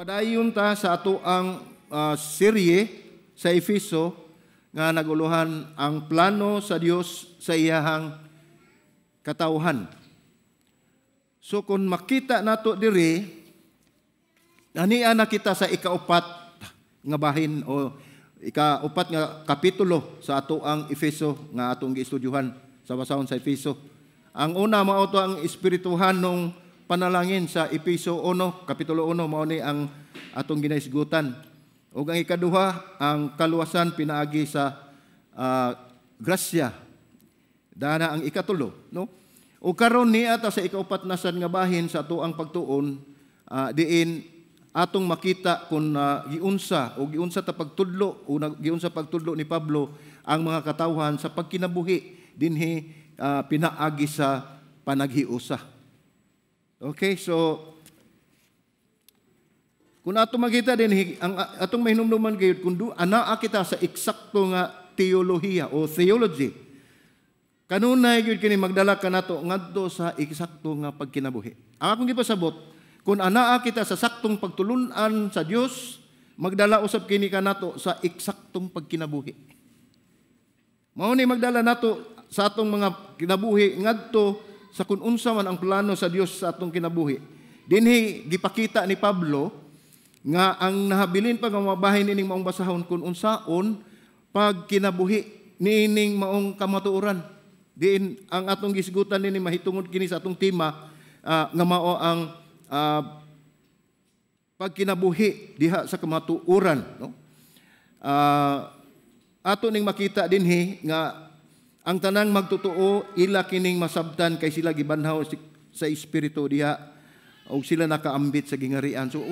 Padayon ta sa ato ang serye sa Efeso nga naguluhan ang plano sa Dios sa iyahang katawhan. So kung makita nato diri, ania na kita sa ikaupat nga bahin o ikaupat nga kapitulo sa ato ang Efeso nga atong giistudyuhan sa basahon sa Efeso. Ang una mao to ang espirituhan nung panalangin sa Efeso 1, kapitulo 1, mao ni ang atong ginaisgutan. Ug ang ikaduha, ang kaluwasan pinaagi sa grasya. Dana ang ikatulo, no? O karon ni ata sa ikaupat na sad nga bahin sa ato ang pagtuon, diin atong makita kung giunsa o giunsa ta pagtudlo o giunsa pagtudlo ni Pablo ang mga katawhan sa pagkinabuhi dinhi pinaagi sa panaghiusa. Okay, so kung ato makita din ang atong mahinumduman gayud kun anaa kita sa eksakto nga teolohiya o theology, kanunay gyud kini magdala kanato ngadto sa eksakto nga pagkinabuhi. Ang akong gipasabot, kung anaa kita sa saktong pagtulunan sa Dios, magdala usab kini kanato sa eksaktong pagkinabuhi. Mao ni magdala nato sa atong mga kinabuhi ngadto sa kung unsa man ang plano sa Dios sa atong kinabuhi. Dinhi gipakita ni Pablo nga ang nahabilin pa nga mabahin nining maong basahon kung unsaon pag kinabuhi nining maong kamatuoran. Diin ang atong gisgutan nini mahitungod kini sa atong tema nga mao ang pagkinabuhi diha sa kamatuoran, no? Ato ning makita dinhi nga ang tanang magtotoo ila kining masabtan kay sila gibanhaw sa espiritu diha o sila nakaambit sa gingarian. So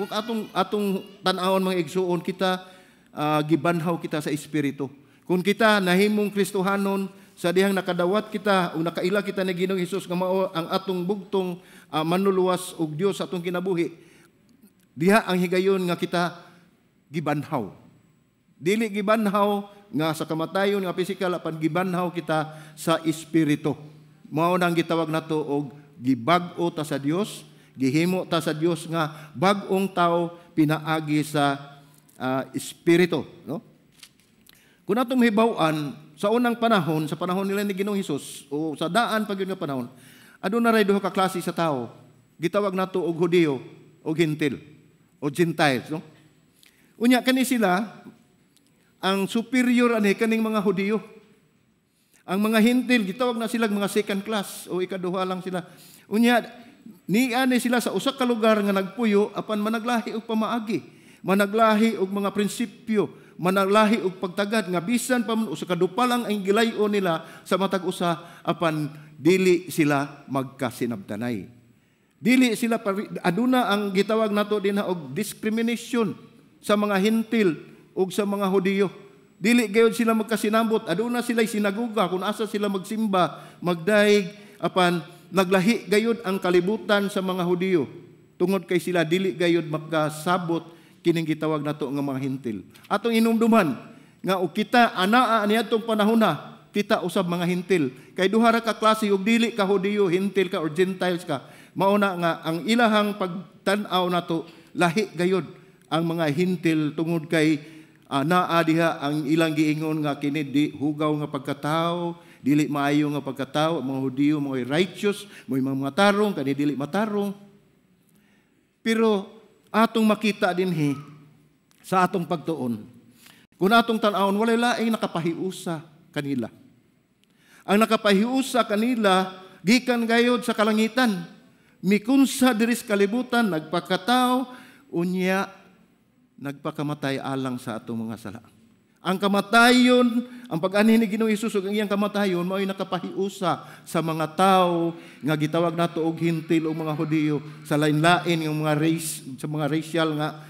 atong tan-awon mga igsuon kita gibanhaw kita sa espiritu. Kung kita nahimong Kristohanon sa dihang nakadawat kita o nakaila kita ni Ginoong Hesus nga mao ang atong bugtong manluluwas og Dios sa atong kinabuhi, diha ang higayon nga kita gibanhaw. Dili gibanhaw nga sa kamatayon nga pisikal, apan gibanhaw kita sa espiritu. Mao nang gitawag nato og gibag-o ta sa Dios, gihimo ta sa Dios nga bag-ong tao pinaagi sa espiritu, no? Kung atong hibaw-an sa unang panahon, sa panahon nila ni Ginoong Hesus o sa daan pa gyud nga panahon, aduna ray duha ka klase sa tao. Gitawag nato og Hudiyo o Gentil o Gentiles, no? Unya kani sila ang superior ani kaning mga Hudiyo. Ang mga Hintil gitawag na sila mga second class o ikaduha lang sila. Unya niani sila sa usa ka lugar nga nagpuyo apan managlahi og pamaagi, managlahi og mga prinsipyo, managlahi og pagtagad nga bisan pa man usa ka dupalang ang gilay-on nila sa matag usa apan dili sila magkasinabtanay. Dili sila aduna ang gitawag nato dinha og discrimination sa mga Hintil ug sa mga Hudiyo. Dili gayud sila magkasinambot, aduna sila sinaguga kung asa sila magsimba, magdaig, apan naglahi gayud ang kalibutan sa mga Hudiyo. Tungod kay sila dili gayud magkasabot kining gitawag nato nga mga Hintil. Atong inumduman nga og kita anaa niadtong panahona, kita usab mga Hintil. Kay duha ra ka klase ug dili ka Hudiyo, Hintil ka or Gentiles ka. Mao na nga ang ilahang pagtan-aw nato lahi gayud ang mga Hintil tungod kay naa diha ang ilang giingon nga kini di hugaw nga pagkatao, dili maayo nga pagkatao, mga Hudiyo mga righteous, mga tarong kani dili matarong. Pero atong makita dinhi sa atong pagtuon, kung atong tan-awon walay laing nakapahiusa kanila. Ang nakapahiusa kanila gikan gayud sa kalangitan, mikunsa diri sa kalibutan, nagpakatao unya nagpakamatay alang sa atong mga sala. Ang kamatayon, ang pag-anhin ni Ginoong Hesus ug ang iyang kamatayon mao'y nakapahiusa sa mga tao nga gitawag nato og Hintil o mga Hudiyo sa lain-lain ng mga race, sa mga racial nga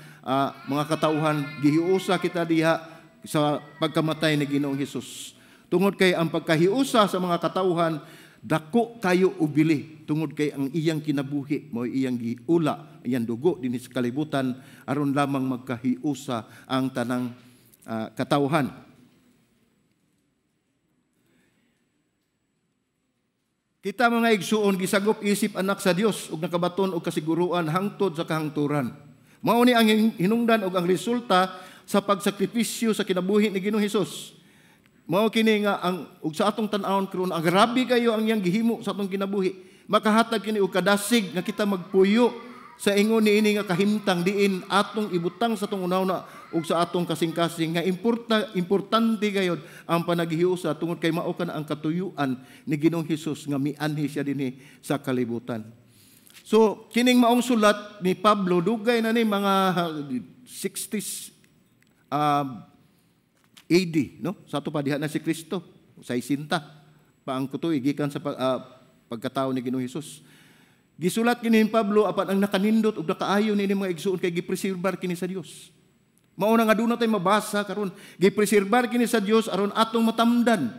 mga katauhan. Gihiusa kita diha sa pagkamatay ni Ginoong Hesus. Tungod kay ang pagkahiusa sa mga katauhan dako kayo ubili tungod kay ang iyang kinabuhi mo iyang giula, iyang dugo dinhi sa kalibutan aron lamang magkahiusa ang tanang katawhan. Kita mga igsuon gisagop isip anak sa Dios ug nakabaton og kasiguruan hangtod sa kahangturan. Mao ni ang hinungdan og ang resulta sa pagsakripisyo sa kinabuhi ni Ginoong Hesus. Mao kini nga ang ug sa atong tan-awon karon ang grabe kayo ang iyang gihimo sa atong kinabuhi. Makahatag kini og kadasig nga kita magpuyo sa ingon niini nga kahimtang diin atong ibutang sa atong una-una ug sa atong kasing-kasing nga importante gayud ang panaghiusa tungod kay mao kana ang katuyuan ni Ginoong Hesus nga mianhi siya dinhi sa kalibutan. So kining maong sulat ni Pablo dugay na ni mga 60s AD, no? Sa ato pa diha na si Kristo, sa isinta pa ang kutoy gikan sa pagkatao ni Ginoong Hesus. Gisulat kini ni Pablo apan ang nakanindot ug nakaayo ni mga igsuon kay gipreserbar kini sa Dios. Mao na nga aduna tay mabasa karon, gipreserbar kini sa Dios aron atong matamdan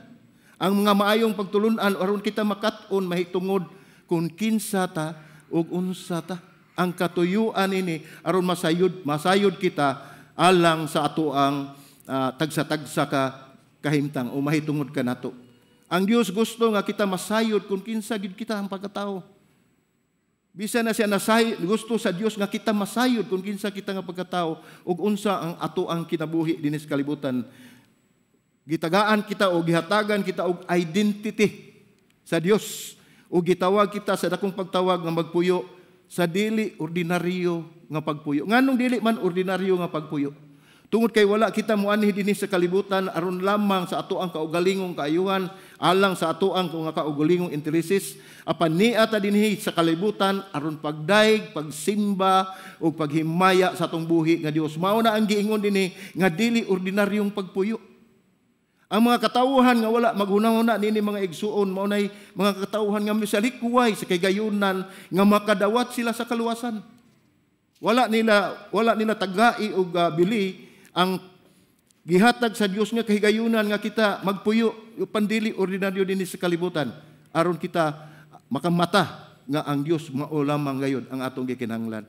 ang mga maayong pagtulun-an aron kita makat-on mahitungod kung kinsa ta ug unsa ta. Ang katuyuan ini aron masayod kita alang sa atoang tagsa-tagsa ka kahimtang o mahitungod ka nato. Ang Dios gusto nga kita masayod kung kinsa gid kita ang pagkatao. Bisan na siya gusto sa Dios nga kita masayod kung kinsa kita nga pagkatao ug unsa ang ato ang kinabuhi dinhi sa kalibutan. Gitagaan kita o gihatagan kita og identity sa Dios o gitawag kita sa dakong pagtawag nga magpuyo sa dili ordinaryo nga pagpuyo. Nganong dili man ordinaryo nga pagpuyo? Tungod kay wala kita muanhi dinhi sa kalibutan aron lamang sa ato ang kaugalingong kaayuhan alang sa ato ang kaugalingong intereses apan niya ta dinhi sa kalibutan aron pagdaig, pagsimba ug paghimaya sa atong buhi nga Dios. Mao na ang giingon dinhi nga dili ordinaryong pagpuyo. Ang mga katawhan nga wala maghunahuna nini mga igsuon mao nay mga katawhan nga misalikway sa kagayunan nga makadawat sila sa kaluwasan. Wala nila tagai og bili ang gihatag sa Dios nga kahigayunan nga kita magpuyo pandili ordinaryo dinhi sa kalibutan aron kita makamata nga ang Dios mao lamang gayud ang atong gikinahanglan.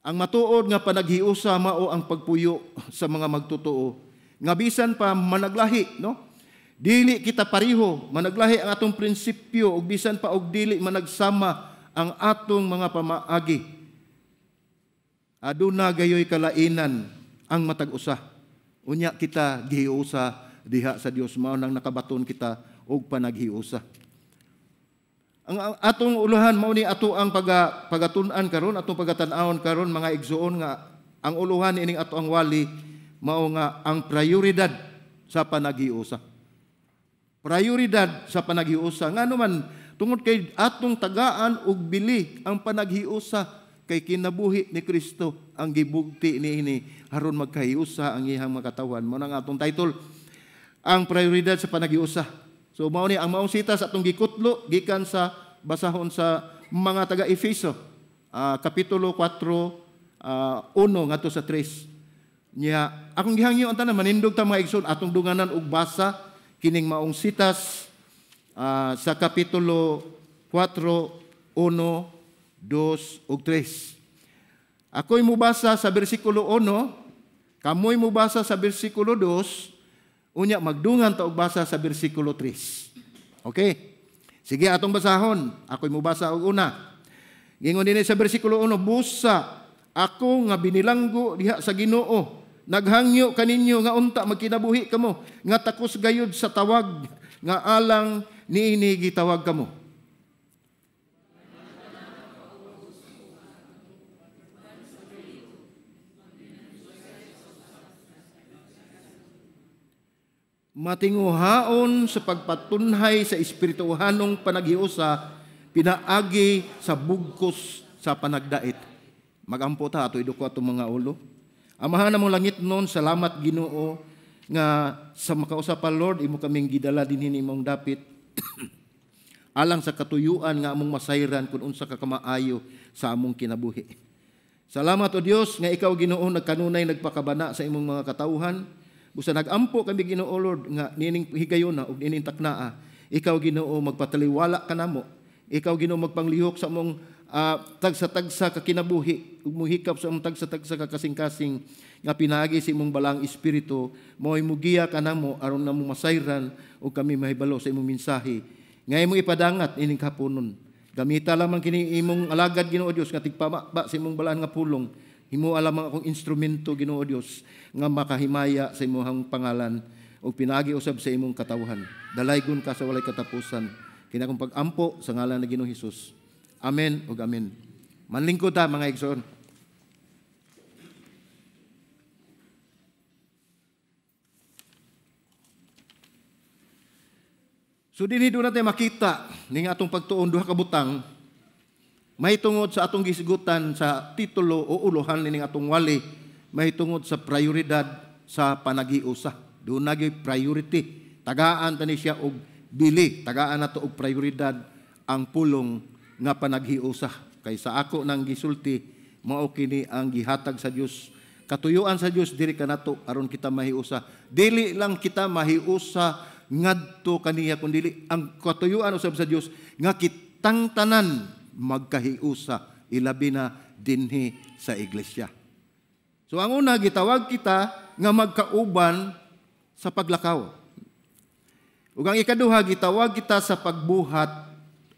Ang matuod nga panaghiusa mao ang pagpuyo sa mga magtotoo nga bisan pa managlahi, no? Dili kita pareho, managlahi ang atong prinsipyo ug bisan pa og dili managsama ang atong mga pamaagi. Aduna gayoy kalainan ang matag-usa. Unya kita gihiusa diha sa Dios mao nang nakabaton kita og panaghiusa. Ang atong uluhan mao ni ato ang pagatun-an karon, atong pagatan-awon karon mga igsuon nga ang uluhan ining ato ang wali mao nga ang prioridad sa panaghiusa. Prioridad sa panaghiusa ngano man tungod kay atong tagaan og bili ang panaghiusa kay kinabuhi ni Kristo ang gibugti niini aron magkahiusa ang iyang makatawan. Mao nang atong title, ang prioridad sa panaghiusa. So mao ni ang maong sita sa atong gikutlo gikan sa basahon sa mga taga Efeso, kapitulo 4, 1 ngadto sa 3. Nya akong gihangyo ang tanan manindog ta mga igsoon atong dunganan og basa kining maong sitas sa kapitulo 4, 1, 2 ug 3. Ako'y mubasa sa bersikulo 1, kamoy mubasa sa bersikulo 2, unya magdungan ta og basa sa bersikulo 3. Okay? Sige atong basahon. Ako'y mubasa og una. Gingon dinhi sa bersikulo 1, busa ako nga binilanggo diha sa Ginoo. Naghangyo kaninyo nga unta magkinabuhi kamo, nga takos gayud sa tawag nga alang niini gitawag kamo. Matinguhaon sa pagpatunhay sa espirituhanong panaghiusa pinaagi sa bugkos sa panagdait. Magampo ta ato iduko ato mga ulo. Amahan namong langit noon, salamat Ginoo nga sa makausapa Lord imo kaming gidala dinhi imong dapit alang sa katuyuan nga among masayran kun unsa ka kamaayo sa among kinabuhi. Salamat o Dios nga ikaw Ginoo nagkanunay nagpakabana sa imong mga katawhan. Busa nagampo kami Ginoo Lord nga nining higayuna ug nining taknaa. Ikaw Ginoo magpataliwala kanamo. Ikaw Ginoo magpanglihok sa among tagsa-tagsa ka kinabuhi ug muhikap sa among tagsa-tagsa ka kasing-kasing nga pinaagi sa imong balang espiritu mao'y mugiya kanamo aron namo masayran ug kami mahibalo sa imong mensahe nga imong ipadangat ining kapunon. Gamita lamang kini imong alagad Ginoo Dios nga tigpamaba sa imong balaan nga pulong. Himo alamang akong instrumento Ginoo Dios nga makahimaya sa imong pangalan o pinagi usab sa imong katawhan. Dalaygon ka sa walay katapusan. Kini akong pag-ampo sa ngalan ni Ginoong Hesus. Amen ug amen. Manlingkod ta mga igsoon. So dinhi do natin makita ning atong pagtuon duha ka butang may tungod sa atong gisigutan sa titulo o ulohan ning atong wali, may tungod sa prioridad sa panagiusa. Doon nagay priority. Tagaan tani siya og bili, tagaan nato og prioridad ang pulong nga panaghiusa. Kay sa ako nang gisulti mao kini ang gihatag sa Dios. Katuyuan sa Dios diri kanato aron kita mahiusa. Dili lang kita mahiusa ngadto kaniya kundi ang katuyuan usab sa Dios nga kitang tanan magkahiusa ilabi na dinhi sa iglesia. So ang una gitawag kita nga magkauban sa paglakaw. Ug ang ikaduha gitawag kita sa pagbuhat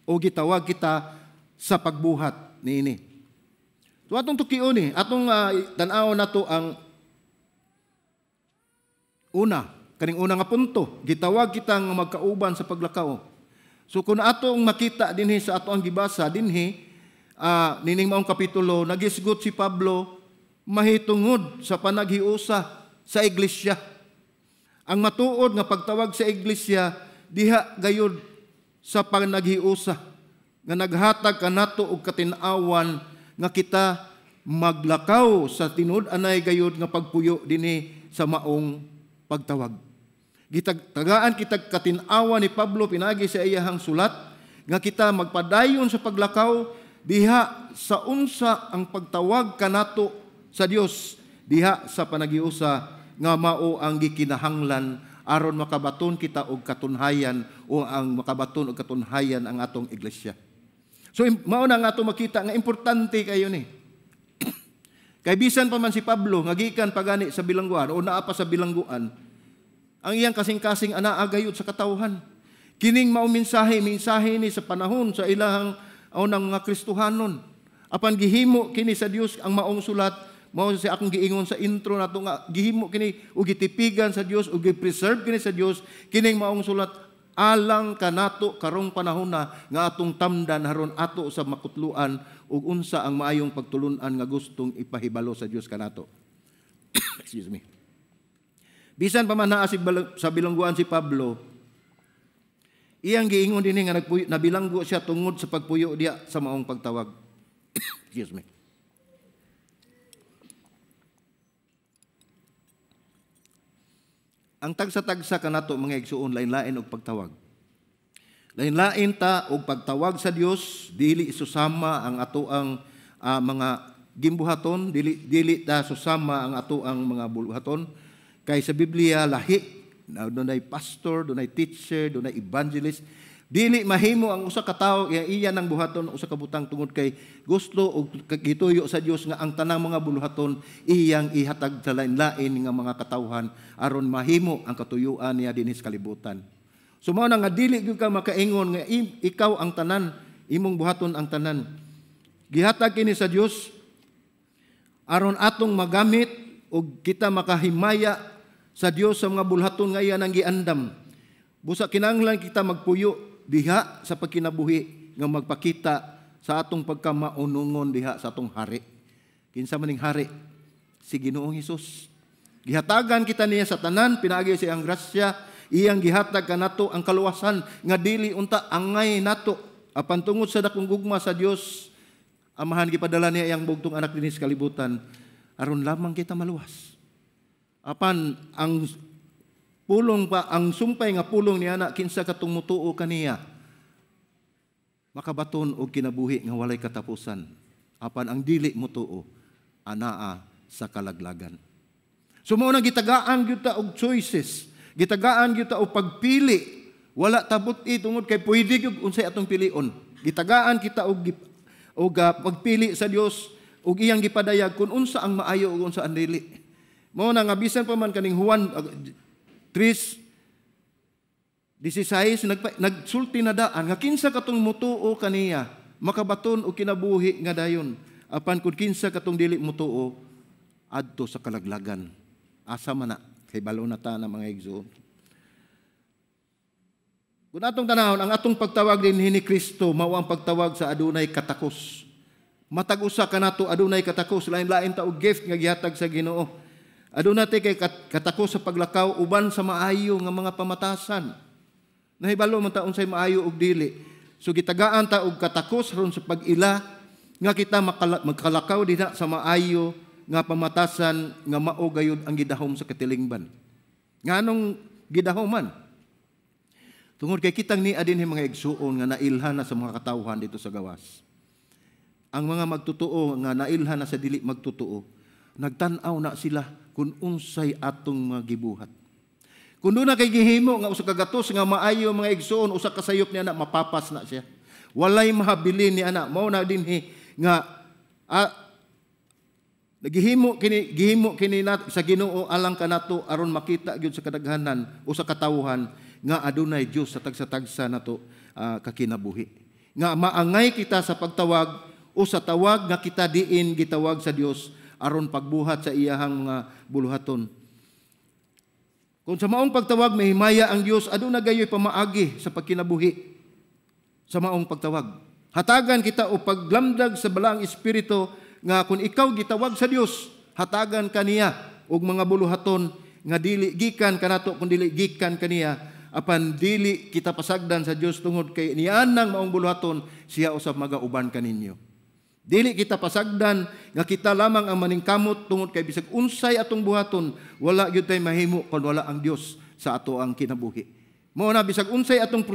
o gitawag kita sa pagbuhat niini. So atong tukion ni atong tan-aw nato ang una kaning una nga punto, gitawag kita nga magkauban sa paglakaw. So kung atong makita dinhi sa ato ang gibasa dinhi, nining maong kapitulo, nagisgot si Pablo mahitungod sa panaghiusa sa iglesia. Ang matuod nga pagtawag sa iglesia diha gayud sa panaghiusa nga naghatag kanato og katin-awan nga kita maglakaw sa tinud-anay gayud nga pagpuyo dinhi sa maong pagtawag. Tagaan kita katin-awan ni Pablo pinagi sa iyahang sulat nga kita magpadayon sa paglakaw diha sa unsa ang pagtawag kanato sa Dios diha sa panaghiusa nga mao ang gikinahanglan aron makabaton kita og katunhayan o ang makabaton og katunhayan ang atong iglesia. So mao na nga ato makita nga importante kayo ni. Kay bisan pa man si Pablo nga gikan pagani sa bilangguan o naa pa sa bilangguan, ang iyang kasing-kasing anaa gayud sa katawhan. Kining mao mensahe ni sa panahon sa ilahang unang mga Kristohanon. Apan gihimo kini sa Dios ang maong sulat, mao si akong giingon sa intro nato nga gihimo kini ug gitipigan sa Dios ug gi-preserve kini sa Dios kining maong sulat alang kanato karong panahon na nga atong tamdan haron ato sa makutluan ug unsa ang maayong pagtulun-an nga gustong ipahibalo sa Dios kanato. Excuse me. Bisan pa man naa sa bilangguan si Pablo, iyang giingon dinhi nga nabilanggo siya tungod sa pagpuyo diya sa maong pagtawag. Excuse me. Ang tagsa-tagsa kanato mga igsuon lain-lain og pagtawag. Lain-lain ta og pagtawag sa Dios, dili susama ang ato ang mga gimbuhaton, dili ta susama ang ato ang mga buluhaton. Kay sa Biblia, lahi, dunay pastor, dunay teacher, dunay evangelist. Dili mahimo ang usa ka tawo iya nang buhaton usa ka butang tungod kay gusto og gituyo sa Dios nga ang tanang mga buluhaton iyang ihatag sa lain-lain nga mga katawhan aron mahimo ang katuyuan niya dinhi sa kalibutan. So mao na nga dili gyud ka makaingon nga ikaw ang tanan, imong buhaton ang tanan. Gihatag kini sa Dios aron atong magamit og kita makahimaya sa Dios sa mga bulhaton nga iyan ang giandam. Busa kinahanglan kita magpuyo diha sa pagkinabuhi nga magpakita sa atong pagkamaunungon diha sa atong hari. Kinsa maning hari? Si Ginoong Hesus. Gihatagan kita niya sa tanan, pinaagi sa iyang grasya, iyang gihatag kanato ang kaluwasan nga dili unta angay nato. Apan tungod sa dakong gugma sa Dios, amahan gipadala niya iyang bugtong anak dinhi sa kalibutan aron lamang kita maluwas. Apan ang pulong pa ang sumpay nga pulong niya na kinsa katong mutuo kaniya makabaton og kinabuhi nga walay katapusan. Apan ang dili mutuo anaa sa kalaglagan. So mao na gitagaan gyud ta og choices, gitagaan gyud ta og pagpili. Wala tabut-i tungod kay pwede gyud unsay atong pilion. Gitagaan kita og pagpili sa Dios ug iyang gipadayag kung unsa ang maayo ug unsa ang dili. Mao na nga bisan pa man kaning Juan 3:16 nagsulti na daan nga kinsa katong mutuo kaniya makabaton o kinabuhi nga dayon. Apan kung kinsa katong dili mutuo, adto sa kalaglagan. Asa man na, kay balo na ta na mga igsoon. Kung atong tanahon, ang atong pagtawag din ni Kristo, mao ang pagtawag sa adunay katakos. Matag-usa ka nato adunay katakos, lain-lain ta og gift nga gihatag sa Ginoo. Aduna tay kay katakos sa paglakaw uban sa maayo nga mga pamatasan. Nahibalo man ta unsay maayo og dili. So gitagaan ta og katakos ron sa pag-ila nga kita magkalakaw dinha sa maayo nga pamatasan nga mao gayud ang gidahom sa katilingban. Nganong gidahoman? Tungod kay kitang ni adin mga igsuon nga nailhan na sa mga katawhan dito sa gawas. Ang mga magtutuo nga nailhan na sa dili magtutuo, nagtan-aw na sila kung unsay atong mga gibuhat. Kung doon na kay gihimo nga usa ka gatos nga maayo mga igsuon, usa ka sayop ni ana mapapas na siya. Walay mahabilin ni ana, mao na dinhi nga gihimo kini sa Ginoo alang kanato aron makita gyud sa kadaghanan o sa katawhan nga adunay Dios sa tagsa-tagsa nato kakinabuhi. Nga maangay kita sa pagtawag o sa tawag nga kita diin gitawag sa Dios aron pagbuhat sa iyahang mga buluhaton. Kung sa maong pagtawag mahimaya ang Dios aduna gayoy pamaagi sa pagkinabuhi sa maong pagtawag. Hatagan kita o paglamdag sa balaang espiritu nga kung ikaw gitawag sa Dios, hatagan kaniya og mga buluhaton nga dili gikan kanato kun dili gikan kaniya. Apan dili kita pasagdan sa Dios tungod kay niyan nang maong buluhaton siya usab magauban kaninyo. Dili kita pasagdan nga kita lamang ang maningkamot tungod kay bisag unsay atong buhaton wala gyud tay mahimo kun wala ang Dios sa ato ang kinabuhi. Mao na bisag unsay atong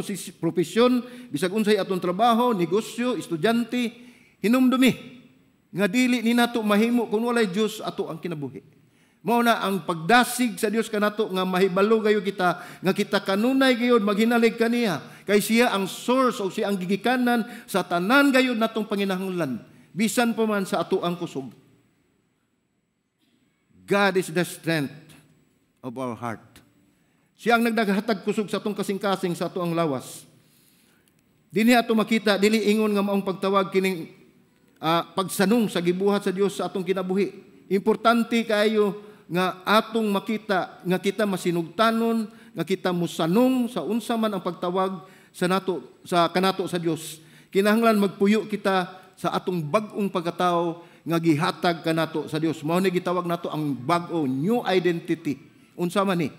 profesyon, bisag unsay atong trabaho, negosyo, estudyante, hinumdumi nga dili ni nato mahimo kun walay Dios ato ang kinabuhi. Mao na ang pagdasig sa Dios kanato nga mahibalo gayo kita nga kita kanunay gayud maghinalig kaniya kay siya ang source o siya ang gigikanan sa tanan gayud natong panginahanglan bisan pa man sa ato ang kusog. God is the strength of our heart. Siya ang nagdaghatag kusog sa atong kasing-kasing sa ato ang lawas. Dinhi ato makita dili ingon nga maong pagtawag kining pagsanong sa gibuhat sa Dios sa atong kinabuhi. Importante kayo nga atong makita nga kita masinugtanon, nga kita musanong sa unsa man ang pagtawag sa kanato sa Dios. Kinahanglan magpuyo kita sa atong bag-ong pagkatao nga gihatag kanato sa Dios. Mao ni gitawag nato ang bag-o new identity. Unsa man ni?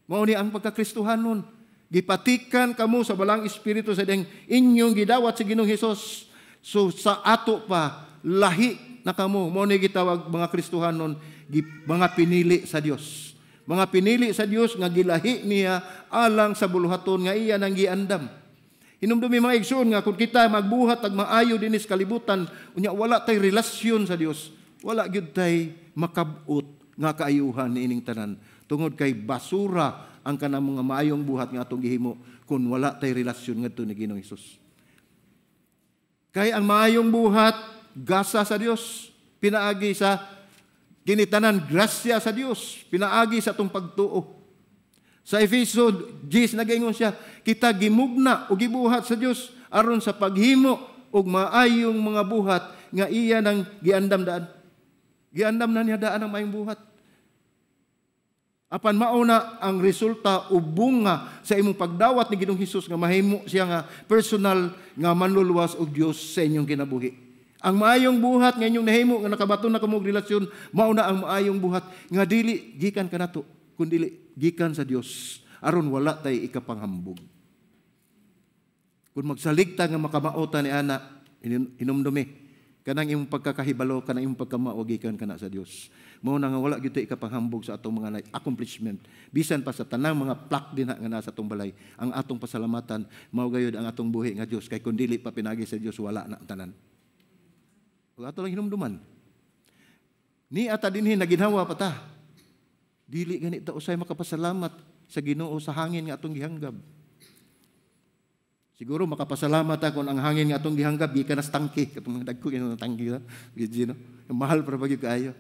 Mao ni ang pagkakristohanon. Gipatikan kamo sa balang espiritu sa ding inyong gidawat sa Ginoong Hesus. So sa ato pa lahi na kamo. Mao ni gitawag mga Kristohanon mga pinili sa Dios. Mga pinili sa Dios nga gilahi niya alang sa buluhaton nga iya nang giandam. Hinumdumi mga igsoon nga kung kita magbuhat ag maayo dinis kalibutan unya wala tay relasyon sa Dios, wala gyud tay makabot nga kaayuhan niining tanan. Tungod kay basura ang kanang mga maayong buhat nga atong gihimo kung wala tay relasyon ngadto ni Ginoong Hesus. Kay ang maayong buhat gasa sa Dios, pinaagi sa kinitanan grasya sa Dios, pinaagi sa atong pagtuo. Sa Efeso 10 nagaingon siya, kita gimugna o gibuhat sa Dios aron sa paghimo og maayong mga buhat nga iya nang giandam daan. Giandam na niya daan ang maayong buhat. Apan mauna ang resulta o bunga sa imong pagdawat ni Ginoong Hesus nga mahimo siya nga personal nga manluluwas og Dios sa inyong kinabuhi. Ang maayong buhat nga inyong nahimo nga nakabaton na kamo og relasyon, mauna ang maayong buhat nga dili gikan kanato kundi gikan sa Dios aron wala tay ikapanghambog. Kung magsaligta nga makamaota ni ana hinumdumi kanang imong pagkakahibalo kanang imong pagkamao gikan kana sa Dios. Mao na nga wala gyud tay ikapanghambog sa atong mga accomplishment bisan pa sa tanang mga plak dinha nga nasa atong balay. Ang atong pasalamatan mao gayud ang atong buhi nga Dios kay kun dili pa pinagi sa Dios wala na ang tanan. Ug ato lang hinumduman. Ni ata dinhi naginhawa pa ta. Dili gani ta usay makapasalamat sa Ginoo sa hangin nga atong gihanggab. Siguro makapasalamat ta kung ang hangin nga atong gihanggab gikan sa tangke katong dagko ino tangke ra. Gid no. Mahal para bagi kaayo.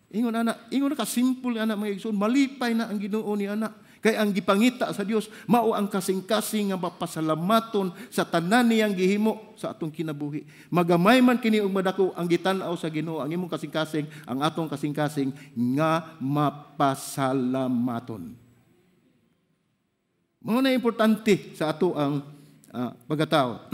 Ingon ana, ingon ka simple ana mga igsoon, malipay na ang Ginoo ni ana. Kay ang gipangita sa Dios mao ang kasing-kasing nga mapasalamaton sa tanan niyang gihimo sa atong kinabuhi. Magamay man kini ug madako ang gitan-aw sa Ginoo, ang imong kasing-kasing, ang atong kasing-kasing nga mapasalamaton. Mao na importante sa ato ang pagkatao.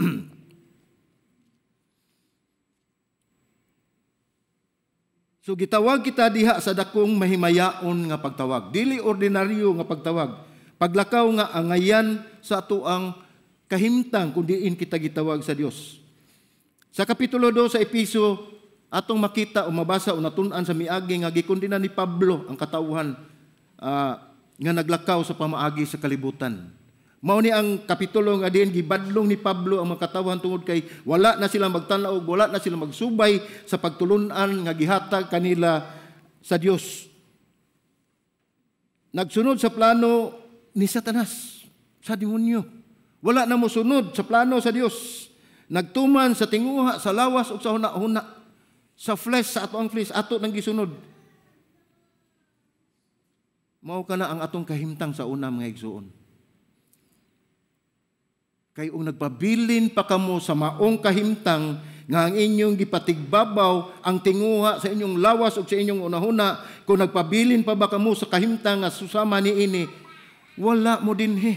So gitawag kita diha sa dakong mahimayaon nga pagtawag. Dili ordinaryo nga pagtawag. Paglakaw nga angayan sa ato ang kahimtang kung diin kita gitawag sa Dios. Sa kapitulo 2 sa Episo, atong makita o mabasa o natun-an sa miagi nga gikundina ni Pablo ang katawhan nga naglakaw sa pamaagi sa kalibutan. Mao ni ang kapitulo nga diin gibadlong ni Pablo ang mga katawhan tungod kay wala na sila magtan-aw, wala na sila magsubay sa pagtulunan nga gihatag kanila sa Dios. Nagsunod sa plano ni Satanas, sa demonyo. Wala na mo sunod sa plano sa Dios. Nagtuman sa tinguha, sa lawas ug sa huna-huna, sa flesh, sa ato ang flesh, ato nang gisunod. Mao kana ang atong kahimtang sa una mga igsoon. Kay kung nagpabilin pa kamo sa maong kahimtang nga ang inyong gipatigbabaw ang tinguha sa inyong lawas o sa inyong unahuna, kung nagpabilin pa ba kamo sa kahimtang nga susama ni ini, wala mo dinhi.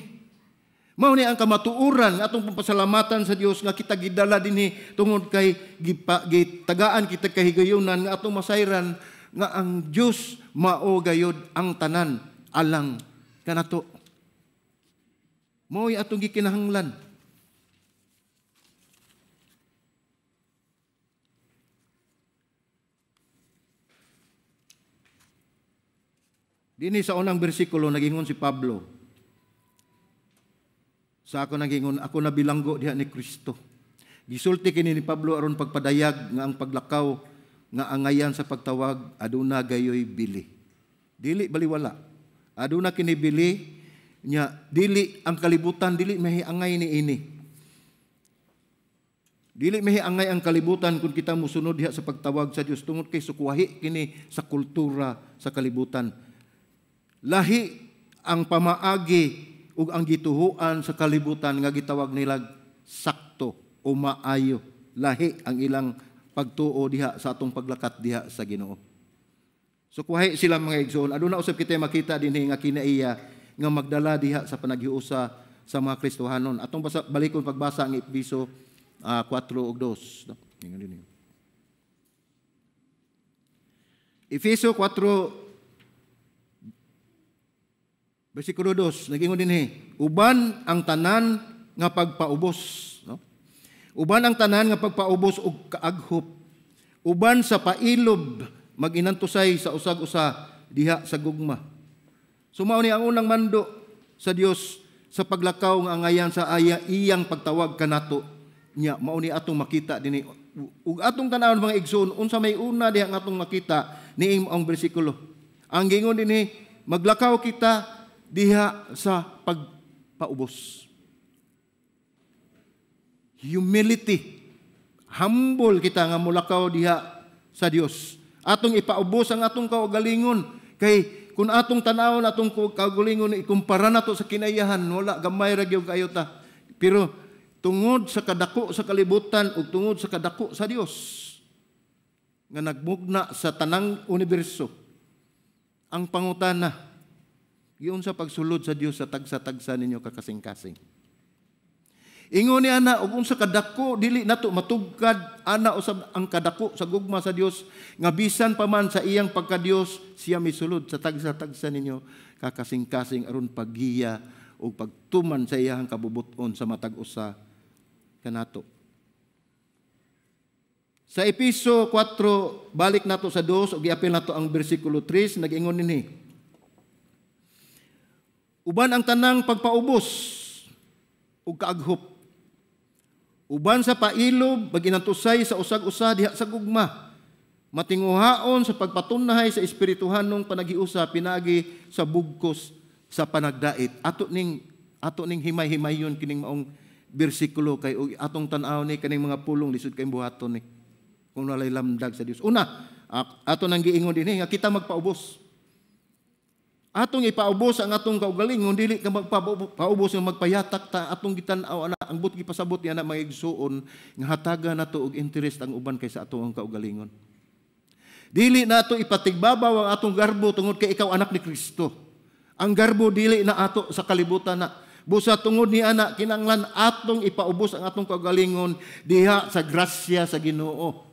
Mao ni ang kamatuuran nga atong pasalamatan sa Dios nga kita gidala dinhi tungod kay gitagaan kita kahigayunan nga atong masayran nga ang Dios mao gayud ang tanan alang kanato. Mao'y atong gikinahanglan. Dini sa unang bersikulo nagingon si Pablo. Sa ako nagingon, ako na bilanggo diha ni Kristo. Gisulti kini ni Pablo aron pagpadayag nga ang paglakaw nga angayan sa pagtawag aduna gayoy bili. Dili baliwala. Aduna kini bili nya dili ang kalibutan dili mahiangay ni ini. Dili mahiangay ang kalibutan kung kita mosunod diha sa pagtawag sa Dios tungod kay sukwahi kini sa kultura sa kalibutan. Lahi ang pamaagi ug ang gituhuan sa kalibutan nga gitawag nila sakto o maayo. Lahi ang ilang pagtuo diha sa atong paglakat diha sa Ginoo. So kuhay sila mga igsoon. Aduna usab kita makita dinhi nga kinaiya nga magdala diha sa panaghiusa sa mga Kristohanon. Atong balikon pagbasa ang Efeso 4 ug 2. No? Efeso 4 Versikulo 2, nagingon dinhi, uban ang tanan nga pagpaubos, no? Uban ang tanan nga pagpaubos og kaaghop. Uban sa pailob maginantusay sa usag-usa diha sa gugma. Sumao ni ang unang mando sa Dios sa paglakaw nga angayan sa iyang pagtawag kanato nya mao ni atong makita dinhi. Ug atong tan-awon mga igsoon, unsa may una diha nga atong makita niing ang bersikulo. Ang gingon dinhi, maglakaw kita diha sa pagpaubos. Humility. Humble kita nga mulakaw diha sa Dios. Atong ipaubos ang atong kaugalingon. Kay kung atong tanawon, atong kaugalingon, ikumpara nato sa kinayahan, wala, gamay ra gyud kayo ta. Pero tungod sa kadako sa kalibutan ug tungod sa kadako sa Dios nga nagmugna sa tanang universo, ang pangutana, giun sa pagsulod sa Dios sa tagsa-tagsa ninyo kakasing-kasing. Ingon ni ana ug unsa kadako dili nato matugkad ana usab ang kadako sa gugma sa Dios nga bisan pa man sa iyang pagka-Dios siya misulod sa tagsa-tagsa ninyo kakasing-kasing aron paghiya ug pagtuman sa iyang kabubuton sa matag usa kanato. Sa Efeso 4 balik nato sa 2 ug giapil nato ang bersikulo 3 nag-ingon nini, uban ang tanang pagpaubos ug kaaghop. Uban sa pailob maginantusay sa usag-usa diha sa gugma. Matinguhaon sa pagpatunhay sa espirituhanong panaghiusa pinagi sa bugkos sa panagdait. Ato ning himay-himayon kining maong bersikulo kay atong tan-aw ni kaning mga pulong lisod kay buhaton ni. Kung walay lamdag sa Dios. Una, ato nang giingon dinhi nga kita magpaubos. atong ipaubos ang atong kaugalingon, dili ka magpaubos nga magpayatak ta atong gitan-aw ana ang but gipasabot niya na mga igsuon nga hataga nato og interest ang uban kaysa atong kaugalingon. Dili nato ipatigbabaw ang atong garbo tungod kay ikaw anak ni Kristo. Ang garbo dili na ato sa kalibutan na. Busa tungod ni ana kinanglan atong ipaubos ang atong kaugalingon diha sa grasya sa Ginoo.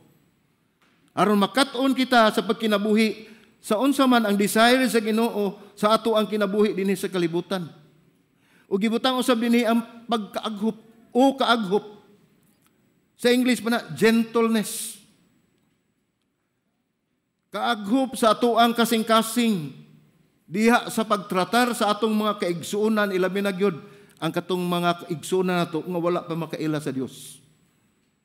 Aron makat-on kita sa pagkinabuhi sa unsa man ang desire sa Ginoo sa ato ang kinabuhi dinhi sa kalibutan. Ug gibutang usab dinhi ang pagkaaghop o kaaghop. Sa English pa na gentleness. Kaaghop sa ato ang kasing-kasing diha sa pagtratar sa atong mga kaigsuonan, ilabi na gyud ang katong mga igsuonan nato nga wala pa makaila sa Dios.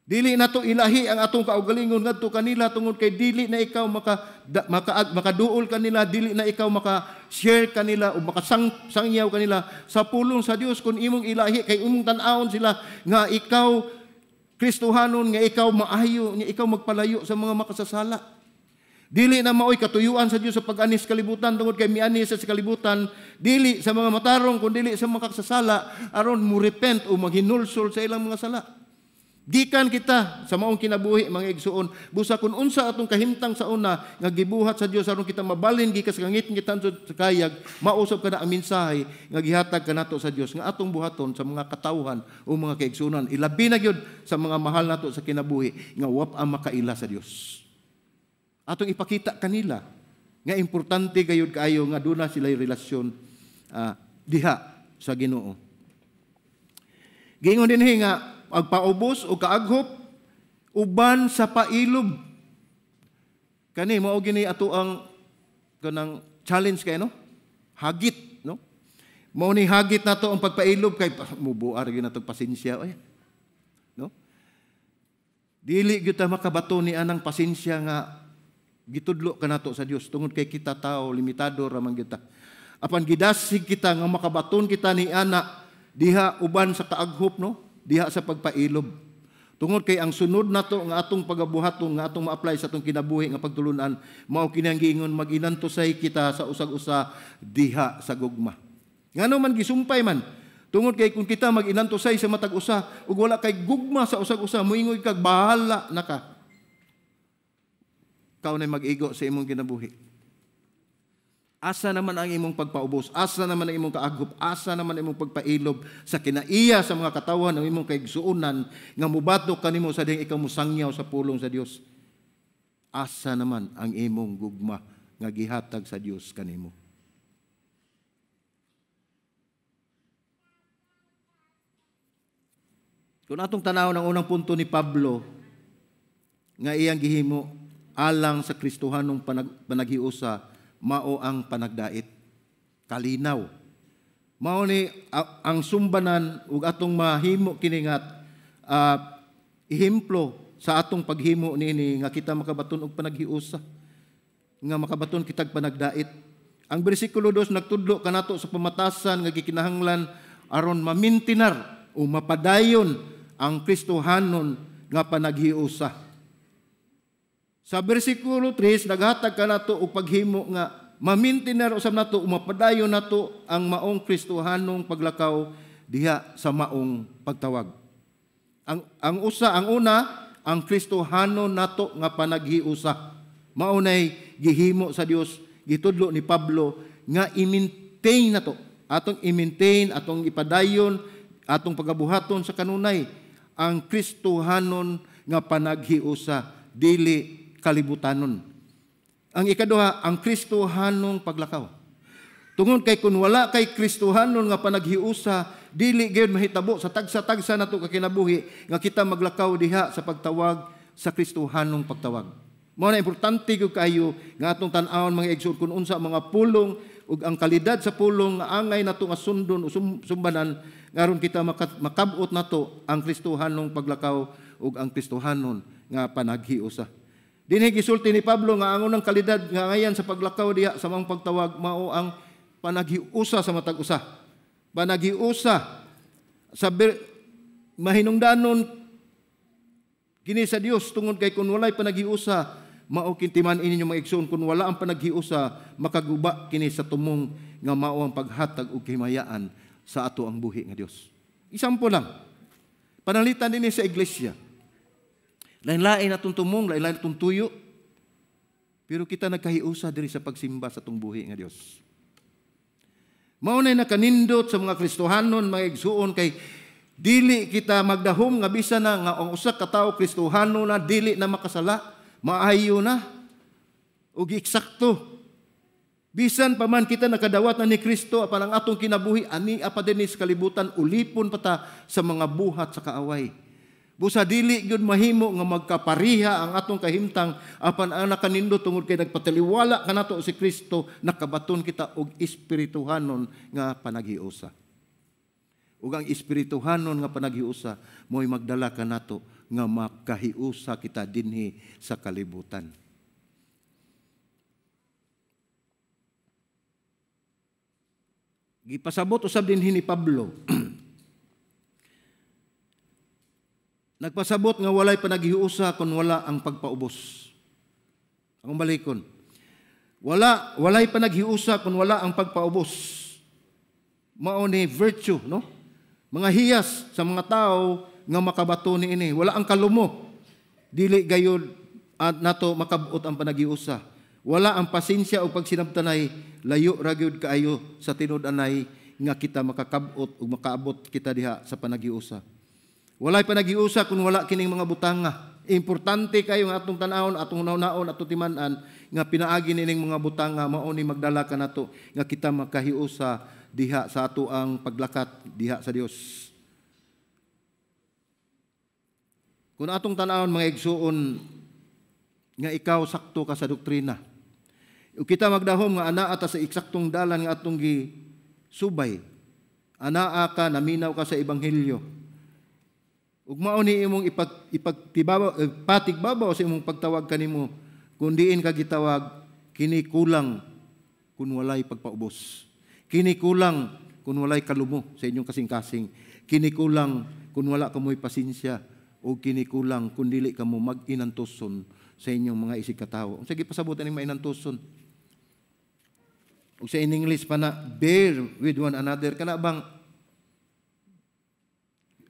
Dili nato ilahi ang atong kaugalingon ngadto kanila tungod kay dili na ikaw makaduol kanila, dili na ikaw maka-share kanila o makasangyaw kanila sa pulong sa Dios kung imong ilahi kay imong tan-awon sila nga ikaw Kristohanon, nga ikaw maayo, nga ikaw magpalayo sa mga makasasala. Dili na maoy katuyuan sa Dios sa pag-anis kalibutan tungod kay mianis sa kalibutan, dili sa mga matarong kun dili sa mga kasasala aron mo repent o maghinulsol sa ilang mga sala. Gikan kita sa maong kinabuhi mga igsuon, busa kun unsa atong kahimtang sa una nga gibuhat sa Dios aron kita mabalin gikas ngangit kita sa kayag, mausab kada ang mensahe nga gihatag kanato sa Dios nga atong buhaton sa mga katawhan o mga kaigsuonan. Ilabi na gyud sa mga mahal nato sa kinabuhi nga wa makaila sa Dios. Atong ipakita kanila nga importante gayud kaayo nga duna sila'y relasyon diha sa Ginoo. Giingon dinhi nga pagpaubos o kaaghop uban sa pailob. Kani mao gini ato ang kanang challenge kay no? Hagit, no? Mao ni hagit nato ang pagpailob kay mubuar gyud nato pasensya ay. No? Dili gyud ta makabato ni anang pasensya nga gitudlo kanato sa Dios tungod kay kita tao limitado ra man kita. Apan gidasig kita nga makabaton kita ni ana diha uban sa kaaghop no? Diha sa pagpailob. Tungod kay ang sunod nato nga atong pagabuhaton nga atong ma-apply sa atong kinabuhi nga pagtulunan mao kini ang giingon maginantosay kita sa usag-usa diha sa gugma. Ngano man gisumpay man tungod kay kung kita maginantosay sa matag usa ug wala kay gugma sa usag-usa moingoy kag bahala na ka. Kau na mag-igo sa imong kinabuhi. Asa naman ang imong pagpaubos? Asa naman ang imong kaaghop? Asa naman ang imong pagpailob sa kinaiya sa mga katawan ng imong kaigsuonan nga mubatok kanimo sa ding ikaw musangyaw sa pulong sa Dios? Asa naman ang imong gugma nga gihatag sa Dios kanimo? Kung atong tanaw ng unang punto ni Pablo nga iyang gihimo alang sa Kristohanong panaghiusa, mao ang panagdait. Kalinaw. Mao ni ang sumbanan ug atong mahimo kiningat ehemplo sa atong paghimo nini nga kita makabaton og panaghiusa. Nga makabaton kitag panagdait. Ang bersikulo 2 nagtudlo kanato sa pamatasan nga gikinahanglan aron mamintinar o mapadayon ang Kristohanon nga panaghiusa. Sa bersikulo 3, naghatag ka nato o paghimo nga mamintinar usab nato o mapadayon nato ang maong Kristohanong paglakaw diha sa maong pagtawag. Ang una, ang Kristohanon nato nga panaghiusa. Maunay gihimo sa Dios, gitudlo ni Pablo nga i-maintain nato. Atong i-maintain, atong ipadayon, atong pagabuhaton sa kanunay ang Kristohanon nga panaghiusa, dili kalibutanon. Ang ikaduha, ang Kristohanong paglakaw. Tungod kay kun wala kay Kristohanon nga panaghiusa, dili gyud mahitabo sa tagsa-tagsa nato ka kinabuhi nga kita maglakaw diha sa pagtawag sa Kristohanong pagtawag. Mao na importante gyud kayo nga atong tan-awon mga igsoon kun unsa mga pulong ug ang kalidad sa pulong nga angay nato nga sundon o sumbanan ngaron kita makabot nato ang Kristohanong paglakaw ug ang Kristohanon nga panaghiusa. Dinhi gisulti ni Pablo nga ang unang kalidad nga ngayan sa paglakaw diha sa mga pagtawag mao ang panaghiusa sa matag usa. Panaghiusa sa mahinungdanon kini sa Dios tungod kay kun walay panaghiusa mao kintiman ininyo mga igsoon kun wala ang panaghiusa makaguba kini sa tumong nga mao ang paghatag og kahimayaan sa ato ang buhi nga Dios. Isampo lang. Panalitan dinhi sa iglesia. Lain-lain atong tumong, lain-lain atong tuyo. Pero kita nagkahiusa diri sa pagsimba sa atong buhi nga Dios. Mao nay nakanindot sa mga Kristohanon mga igsoon kay dili kita magdahom nga bisan na nga ang usa ka tawo Kristohano na dili na makasala. Maayo na ug eksakto bisan pa man kita nakadawat na ni Kristo apan ang atong kinabuhi ani apa dinhi sa kalibutan ulipon pata sa mga buhat sa kaaway busa dili gyud mahimo nga magkapariha ang atong kahimtang apan ang nakanindot tungod kay nagpataliwala kanato si Kristo nakabaton kita og espirituhanon nga panaghiusa ug ang espirituhanon nga panaghiusa mo'y magdala kanato nga makahiusa kita dinhi sa kalibutan. Gipasabot usab dinhi ni Pablo. Nagpasabot nga walay panaghiusa kun wala ang pagpaubos. Ang balikon. Walay panaghiusa kun wala ang pagpaubos. Mao ni virtue, no? Mga hiyas sa mga tao nga makabato ni ini. Wala ang kalumo. Dili gayud at nato makabot ang panaghiusa. Wala ang pasensya o pagsinabtanay, layo ra gyud kaayo sa tinud-anay nga kita makakabot o makaabot kita diha sa panaghiusa. Walay panaghiusa kung wala kining mga butanga. Importante kayo nga atong tan-awon, atong naon-naon, atong timan-an nga pinaagi nining mga butanga mao ni magdala kanato nga kita makahiusa diha sa ato ang paglakat diha sa Dios. Kung atong tan-awon mga igsoon nga ikaw sakto ka sa doktrina. O kita magdahom nga anaa ta sa eksaktong dalan nga atong gisubay. Anaa ka, naminaw ka sa ebanghelyo. Ug mao ni imong patigbabaw sa imong pagtawag kanimo kun diin ka gitawag kini kulang kun walay pagpaubos. Kini kulang kun walay kalumo sa inyong kasing-kasing. Kini kulang kun wala kamoy pasensya. O kinikulang kung dili ka mo mag-inantuson sa inyong mga isig katao. Ang sige pasabutan ng mainantuson. O sa in English pa na, bear with one another. Kana bang,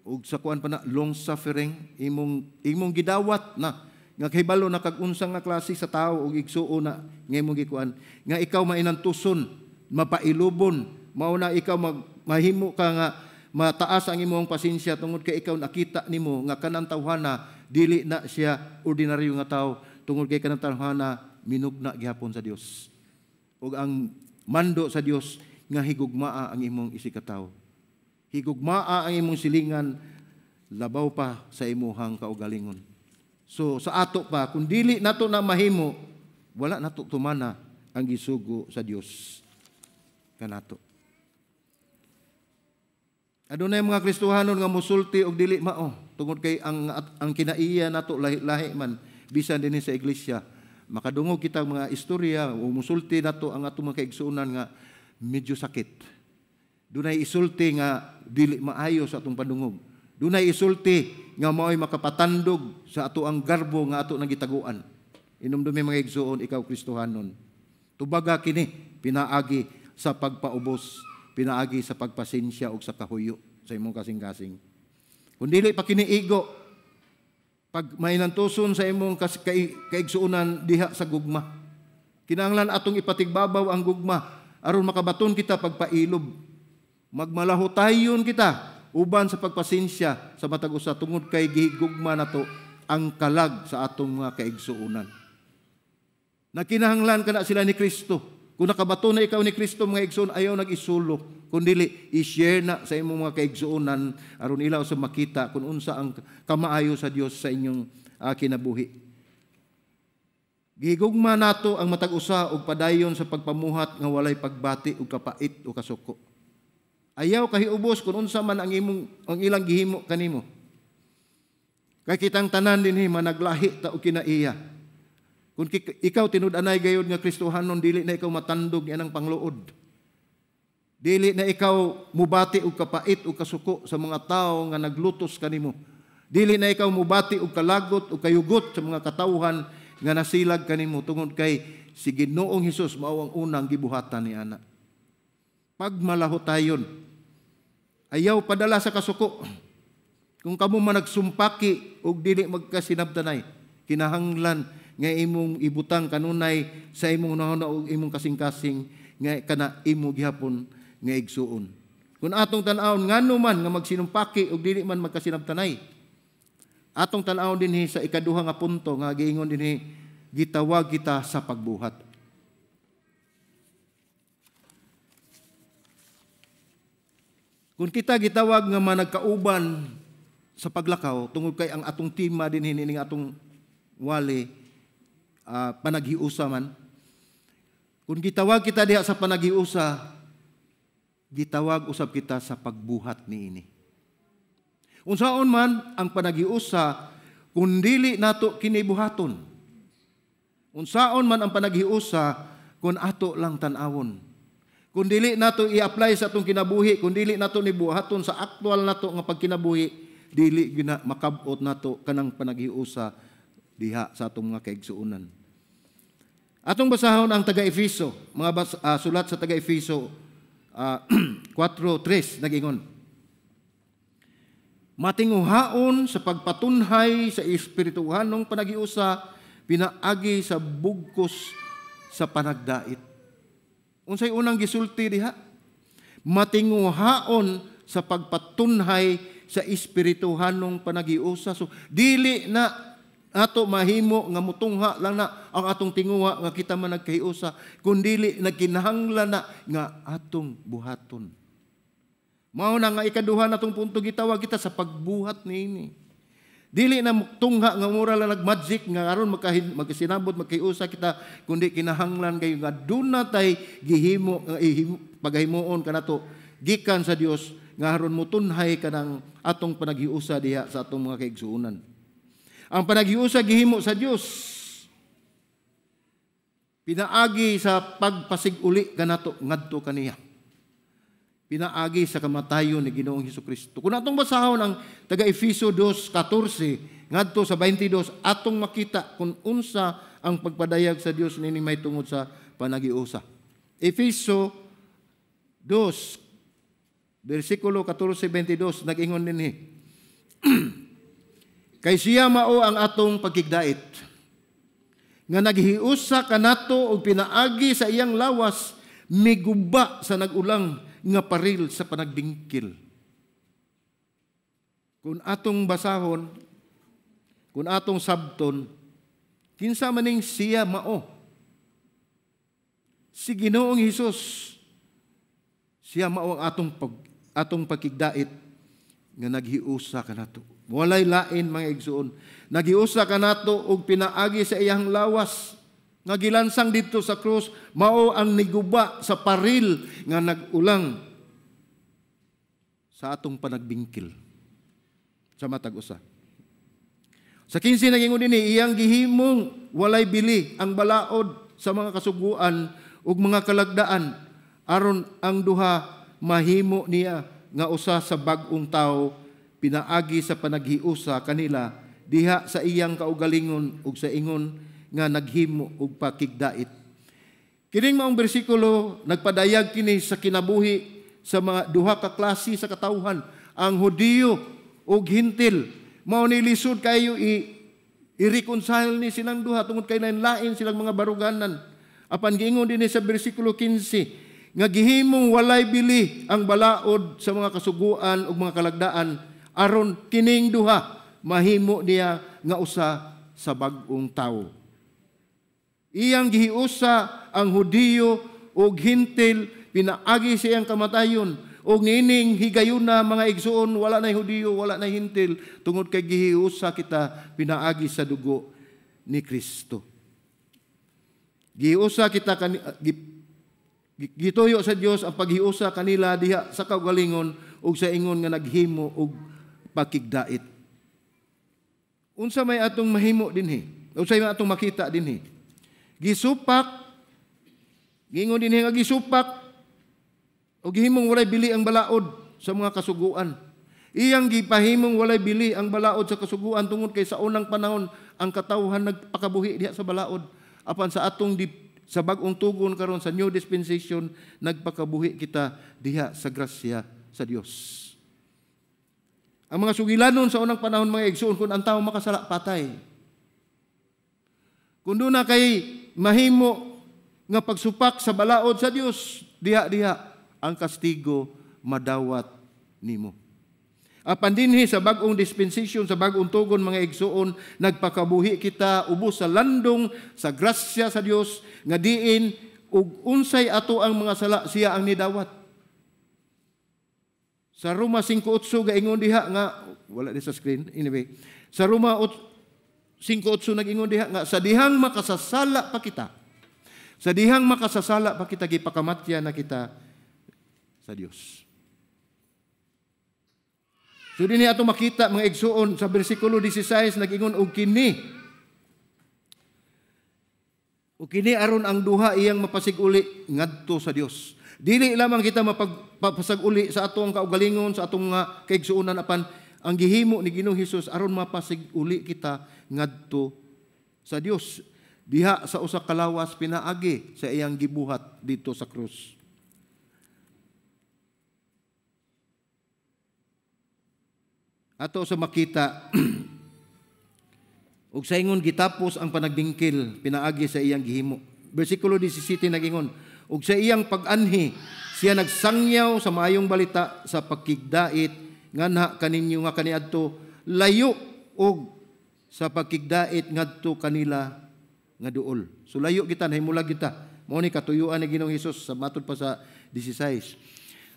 o sa kuan pa na, long suffering, imong gidawat na, nga kahibalo na kag-unsang nga klase sa tao, o igsuo na, nga imong gikuan, nga ikaw mainantuson, mapailubon, mauna ikaw mahimo ka nga, mataas ang imong pasensya tungod kay ikaw nakita nimo nga kanang tawhana dili na siya ordinaryo nga tao tungod kay kanang tawhana minugna gihapon sa Dios. Ug ang mando sa Dios nga higugmaa ang imong isikatawo. Higugmaa ang imong silingan labaw pa sa imuhang kaugalingon. So sa ato pa kun dili nato na mahimo wala nato tumana ang gisugo sa Dios kanato. Adunay mga Kristohanon nga musulti og dili mao tungod kay ang kinaiya nato lahi man bisan dinhi sa iglesia makadungog kita mga istorya o musulti nato ang atong mga kaigsuonan nga medyo sakit. Dunay isulti nga dili maayo sa atong padungog. Dunay isulti nga mao'y makapatandog sa ato ang garbo nga ato nang gitaguan. Inumdumi mga igsuon ikaw Kristohanon. Tubaga kini pinaagi sa pagpaubos, pinaagi sa pagpasensya o sa kahuyo sa imong kasing-kasing. Kung dili pa kiniigo, pag mainantuson sa imong kaigsuunan diha sa gugma, kinahanglan atong ipatigbabaw ang gugma aron makabaton kita pagpailob. Magmalahotayon kita uban sa pagpasensya sa matag usa tungod kay gihigugma nato ang kalag sa atong mga kaigsuunan. Nakinahanglan kana sila ni Kristo. Kung nakabato na ikaw ni Kristo mga igsoon, ayaw nag-isulo. Kung dili, i-share na sa imong mga kaigsuonan aron ilaw sa makita kung unsa ang kamaayo sa Dios sa inyong kinabuhi. Gigugma nato ang matag usa og padayon sa pagpamuhat nga walay pagbati ug kapait o kasuko. Ayaw kahiubos kung unsa man ang ilang gihimo kanimo. Kay kitang tanan dinhi managlahi ta og kinaiya. Kung ikaw tinud-anay gayud nga Kristohanon, dili na ikaw matandog yanang pangluod. Dili na ikaw mubati og kapait o kasuko sa mga tao nga naglutos kanimo. Dili na ikaw mubati og kalagot o kayugot sa mga katawhan nga nasilag kanimo tungod kay si Ginoong Hesus mao ang unang gibuhatan ni ana. Pag malahotayon, ayaw padala sa kasuko. Kung kamo man nagsumpaki og dili magkasinabtanay, kinahanglan nga imong ibutang kanunay sa imong nahuna og imong kasing-kasing nga kana imo gihapon nga igsuon. Kung atong tan-awon ngano man nga magsinumpaki og dili man magkasinabtanay, atong tan-awon dinhi sa ikaduha nga punto nga giingon dinhi, gitawag kita sa pagbuhat. Kung kita gitawag nga managkauban sa paglakaw, tungod kay ang atong tema din hining atong wali, panaghiusa man. Kung gitawag kita diha sa panaghiusa, gitawag usab kita sa pagbuhat niini. Unsaon man ang panaghiusa, kung dili nato kinibuhaton. Unsaon man ang panaghiusa, kung ato lang tan-awon. Kung dili nato i-apply sa atong kinabuhi, kung dili nato nibuhaton sa aktual nato nga pagkinabuhi, dili gina makabot nato kanang panaghiusa diha sa atong mga kaigsuonan. Atong basahon ang taga-Efeso, mga sulat sa taga-Efeso 4:3 nagingon. Matinguhaon sa pagpatunhay sa espirituhanong panaghiusa pinaagi sa bugkos sa panagdait. Unsay unang gisulti diha? Matinguhaon sa pagpatunhay sa espirituhanong panaghiusa. So, dili na ato mahimo nga mutungha lang na ang atong tinguha nga kita man nagkahiusa, kundili nagkinahanglan na nga atong buhaton. Mao na nga ikaduha natong punto gitawag kita sa pagbuhat niini. Dili na tungha nga mura lang nagmagic nga aron magkasinabot magkahiusa kita, kundi kinahanglan kayo nga duna tay gihimo paghimuon kanato gikan sa Dios nga aron mutunhay kanang atong panaghiusa diha sa atong mga kaigsuonan. Ang panaghiusa gihimo sa Dios, pinaagi sa pagpasiguli kanato ngadto kaniya. Pinaagi sa kamatayon ni Ginoong Hesukristo. Kung atong basahon ang taga-Efeso 2:14 ngadto sa 22, atong makita kung unsa ang pagpadayag sa Dios nini may tungod sa panaghiusa. Efeso 2 versikulo 14-22 nag-ingon dinhi. Kay siya mao ang atong pagkigdait nga naghiusa kanato og pinaagi sa iyang lawas miguba sa nagulang nga paril sa panagdingkil. Kung atong basahon, kung atong sabton, kinsa maning siya mao? Si Ginoong Hesus. Siya mao ang atong pagkigdait nga naghiusa kanato. Walay lain mga igsuon. Naghiusa kanato og pinaagi sa iyang lawas nga gilansang dito sa krus, mao ang niguba sa paril nga nagulang sa atong panagbingkil sa matag usa. Sa 15 nagingon dinhi, iyang gihimong walay bili ang balaod sa mga kasuguan ug mga kalagdaan aron ang duha mahimo niya nga usa sa bag-ong tawo pinaagi sa panaghiusa kanila diha sa iyang kaugalingon ug sa ingon nga naghimo og pakigdait. Kining maong bersikulo nagpadayag kini sa kinabuhi sa mga duha ka klase sa katawhan, ang Hudiyo ug Hintil. Mao ni lisod kayo i-reconcile ni silang duha tungod kay lain silang mga baruganan. Apan giingon dinhi sa bersikulo 15 nga gihimong walay bili ang balaod sa mga kasuguan ug mga kalagdaan aron kining duha mahimo niya nga usa sa bag-ong tawo. Iyang gihiusa ang Hudiyo ug Hintil pinaagi sa iyang kamatayon ug nining higayuna mga igsuon wala nay Hudiyo wala nay Hintil tungod kay gihiusa kita pinaagi sa dugo ni Kristo. Gihiusa kita gituyo sa Dios ang paghiusa kanila diha sa kaugalingon ug sa ingon nga naghimo og pakigdait. Unsa may atong mahimo dinhi? Unsa may atong makita dinhi? Gisupak, gingon din nga gisupak, o gihimong walay bili ang balaod sa mga kasuguan. Iyang gipahimong walay bili ang balaod sa kasuguan tungod kay sa unang panahon ang katawhan nagpakabuhi diha sa balaod. Apan sa atong sa bag-ong tugon karon sa new dispensation, nagpakabuhi kita diha sa grasya sa Dios. Ang mga sugilanon sa unang panahon, mga igsoon, kung ang tao makasala, patay. Kung doon na kay mahimo nga pagsupak sa balaod sa Dios, diha ang kastigo madawat nimo. Apan dinhi sa bag-ong dispensation, sa bag-ong tugon, mga igsoon, nagpakabuhi kita ubos sa landong sa grasya sa Dios nga diin ug unsay ato ang mga sala siya ang nidawat. Sa Roma 5:8 gaingon diha nga wala di sa screen anyway. Sa Roma 5:8 nagingon diha nga sa dihang makasasala pa kita. Sa dihang makasasala pa kita gipakamatya na kita sa Dios. So dinhi ato makita, mga igsoon, sa bersikulo 16 nagingon og kini aron ang duha iyang mapasig-uli ngadto sa Dios. Dili lamang kita mapasag-uli sa atong kaugalingon, sa atong nga kaigsuonan, apan ang gihimo ni Ginoong Hesus aron mapasig-uli kita ngadto sa Dios. Diha sa usa ka lawas pinaagi sa iyang gibuhat dito sa krus. Ato sa makita ug sa ingon gitapos ang panagbingkil pinaagi sa iyang gihimo. Bersikulo 17 nagingon, ug sa iyang pag-anhi siya nagsangyaw sa maayong balita sa pagkigdait nganha kaninyo nga kaniadto layo og sa pagkigdait ngadto kanila nga duol. So layo kita, nahimula kita. Mao ni katuyuan ni Ginoong Hesus sa matud pa sa 16.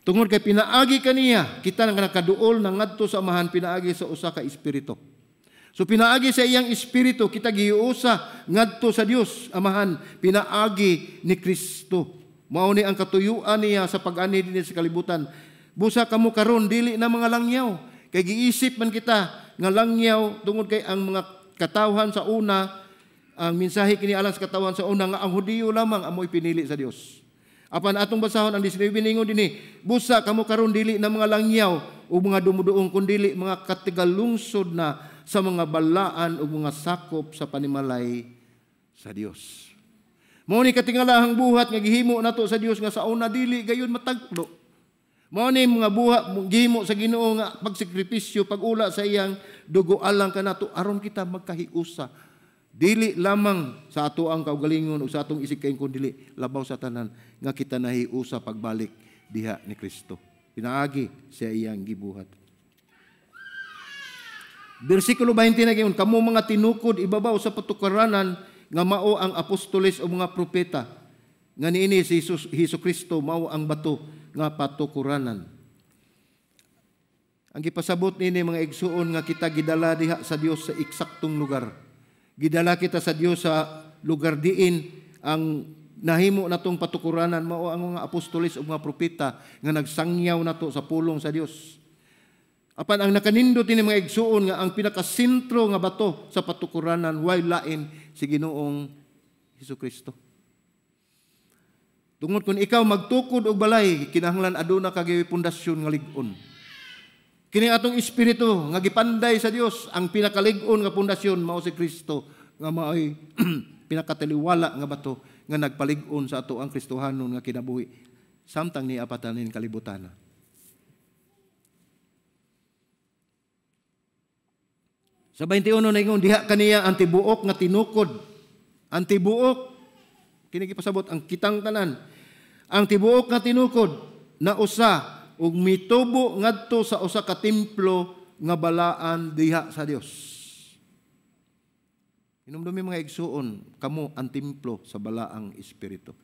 Tungod kay pinaagi kaniya, kita nga nakaduol na ngadto sa amahan, pinaagi sa usa ka espiritu. So pinaagi sa iyang espiritu, kita giusa ngadto sa Dios amahan, pinaagi ni Kristo. Mao ni ang katuyuan niya sa pag-ani dinhi sa kalibutan. Busa kamo karon dili na mga langyaw, kay giisip man kita nga langyaw tungod kay ang mga katawhan sa una, ang mensahe kini alang sa katawhan sa una nga ang Hudiyo lamang amoy pinili sa Dios. Apan atong basahon ang 19 ningon dinhi, busa kamo karon dili na mga langyaw o mga dumuduong kundi mga katigalungsod na sa mga balaan o mga sakop sa panimalay sa Dios. Mao ni katingalahang buhat nga gihimo nato sa Dios nga sa una dili gayon mataglo. Mao ni mga buhat gihimo sa Ginoo nga pagsakripisyo, pag-ula sa iyang dugo alang kanato aron kita magkahiusa. Dili lamang sa ato ang kaugalingon o sa atong isig kayon kundi labaw sa tanan nga kita nahiusa pagbalik diha ni Kristo. Pinaagi sa iyang gibuhat. Bersikulo 20 nagingon, kamo mga tinukod ibabaw sa patukaranan nga mao ang apostoles o mga propeta nga niini si Hesus Kristo mao ang bato nga patukuranan. Ang gipasabot nini mga igsuon nga kita gidala diha sa Dios sa eksaktong lugar. Gidala kita sa Dios sa lugar diin ang nahimo natong patukuranan mao ang mga apostoles o mga propeta nga nagsangyaw nato sa pulong sa Dios. Apan ang nakanindot ni mga igsuon nga ang pinakasentro nga bato sa patukuranan way lain si Ginoong Hesukristo. Tungod kung ikaw magtukod og balay, kinahanglan aduna ka gyud pundasyon nga lig-on. Kini atong espiritu nga gipanday sa Dios, ang pinakalig-on nga pundasyon mao si Kristo nga maoy pinakataliwala nga bato nga nagpalig-on sa ato ang Kristohanon nga kinabuhi samtang ni apatanin kalibutan. Sa 21 na ingon, diha kaniya ang tibuok nga tinukod. Ang tibuok, kini gipasabot ang kitang tanan. Ang tibuok nga tinukod na usa ug mitubo ngadto sa usa ka templo nga balaan diha sa Dios. Hinumdumi mga igsuon, kamo ang templo sa balaang espiritu.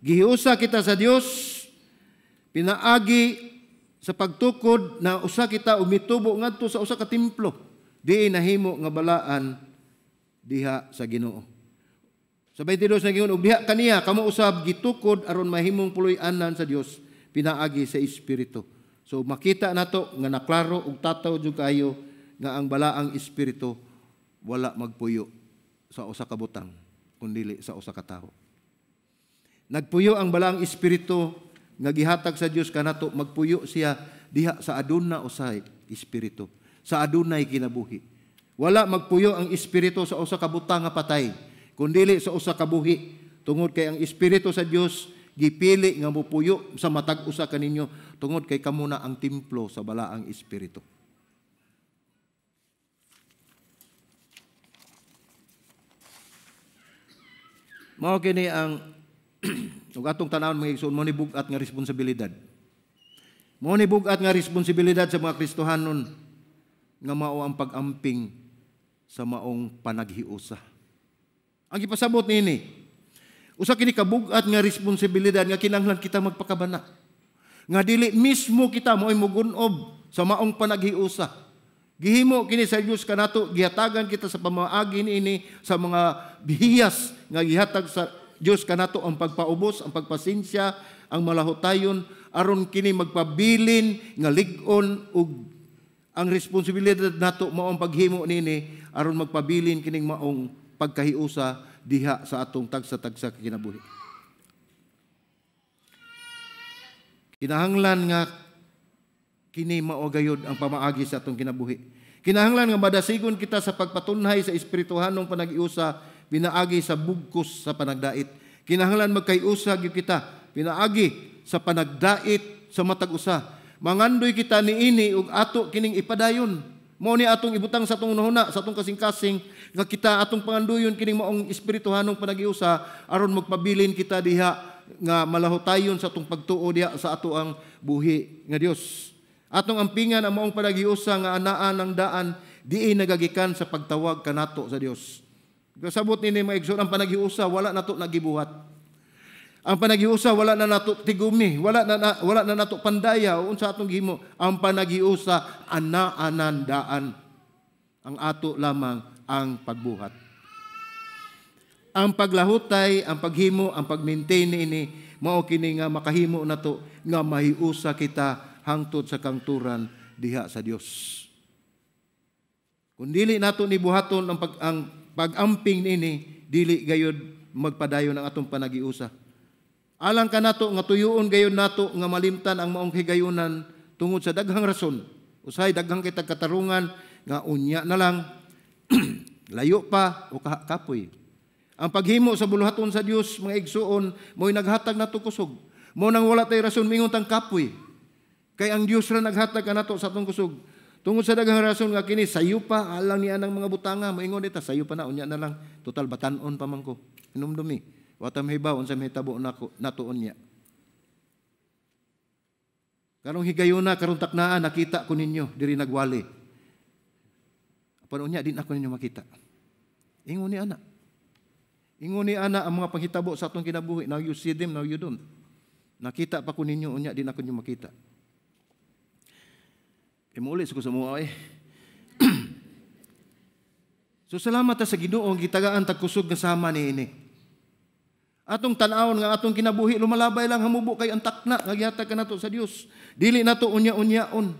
Gihiusa kita sa Dios, pinaagi sa pagtukod na usa kita ug mitubo ngadto sa usa ka templo. Di nahimo nga balaan diha sa Ginoo. Sa 22 nagingon, ug diha kaniya kamo usab gitukod aron mahimong puloy-anan sa Dios pinaagi sa espiritu. So makita nato nga naklaro ug tataw jud kayo nga ang balaang espiritu wala magpuyo sa usa ka butang kundi sa usa ka tawo. Nagpuyo ang balaang espiritu nga gihatag sa Dios kanato, magpuyo siya diha sa aduna usay espiritu. Sa adunay kinabuhi. Wala magpuyo ang espiritu sa usa ka butang nga patay, kundili sa usa ka buhi. Tungod kay ang espiritu sa Dios gipili nga mupuyo sa matag usa kaninyo, tungod kay kamo na ang templo sa balaang espiritu. Mao kini ang ug atong tanawon mga igsoon, mao ni bugat nga responsibilidad. Mao ni bugat nga responsibilidad sa mga Kristohanon nga mao ang pag-amping sa maong panaghiusa. Ang ipasabot nini, usa kini kabugat nga responsibilidad nga kinahanglan kita magpakabana. Nga dili mismo kita mo'y mugunob sa maong panaghiusa. Gihimo kini sa Dios kanato, gihatagan kita sa pamaagi niini sa mga bihiyas nga gihatag sa Dios kanato ang pagpaubos, ang pagpasensya, ang malahotayon aron kini magpabilin nga lig-on ug ang responsibilidad nato mao ang paghimo nini aron magpabilin kining maong pagkahiusa diha sa atong tagsa-tagsa kinabuhi. Kinahanglan nga kini mao gayud ang pamaagi sa atong kinabuhi. Kinahanglan nga madasigon kita sa pagpatunhay sa espirituhanong panag-iusa pinaagi sa bugkos sa panagdait. Kinahanglan magkayusa gyud kita pinaagi sa panagdait sa matag usa. Mangandoy kita niini ug ato kining ipadayon. Mao ni atong ibutang sa atong unahuna, sa atong kasing-kasing nga kita atong panganduyon kining maong espirituhanong panag-iusa aron magpabilin kita diha nga malahotayon sa atong pagtuo diha sa ato ang buhi nga Dios. Atong ampingan ang maong panag-iusa nga anaan ng daan diin nagagikan sa pagtawag kanato sa Dios. Kasabot nini mga igsoon, ang panag-iusa wala nato nagibuhat. Ang panag-iusa wala na nato tigumi, wala na nato pandaya o unsa atong gihimo. Ang panag-iusa anaanan daan. Ang ato lamang ang pagbuhat. Ang paglahutay, ang paghimo, ang pag-maintain ini mao kini nga makahimo nato nga mahiusa kita hangtod sa kangturan diha sa Dios. Kung dili nato ni buhaton ang pag-amping nini, dili gayud magpadayon ang atong panag-iusa. Alang ka nato nga tuyoon gayud nato nga malimtan ang maong higayunan tungod sa daghang rason. Usahay daghang kitag katarungan nga unya na lang layo pa o kapoy. Ang paghimo sa buluhaton sa Dios mga igsuon mo'y naghatag nato kusog. Mo nang wala tay rason mingon tang kapoy. Kay ang Dios ra naghatag kanato sa atong kusog. Tungod sa daghang rason nga kini sayo pa alang niya ng mga butanga, moingon dita sayo pa na unya na lang. Total batan-on pa man ko. Inumdumi. Wa ta mahibaw unsa mahitabo nato unya. Karong higayuna karong taknaan nakita ko ninyo diri nagwali. Apan unya din ako ninyo makita. Ingon ni ana. Ingon ni ana ang mga panghitabo sa atong kinabuhi. Now you see them, now you don't. Nakita pa ko ninyo unya din ako ninyo makita. Imulis ko sa mga So salamat sa Ginoo gitagaan tagkusog nga sama niini. Atong tan-awon nga atong kinabuhi lumalabay lang hamubo kay ang takna nga gihatag kanato sa Dios. Dili nato unya-unyaon.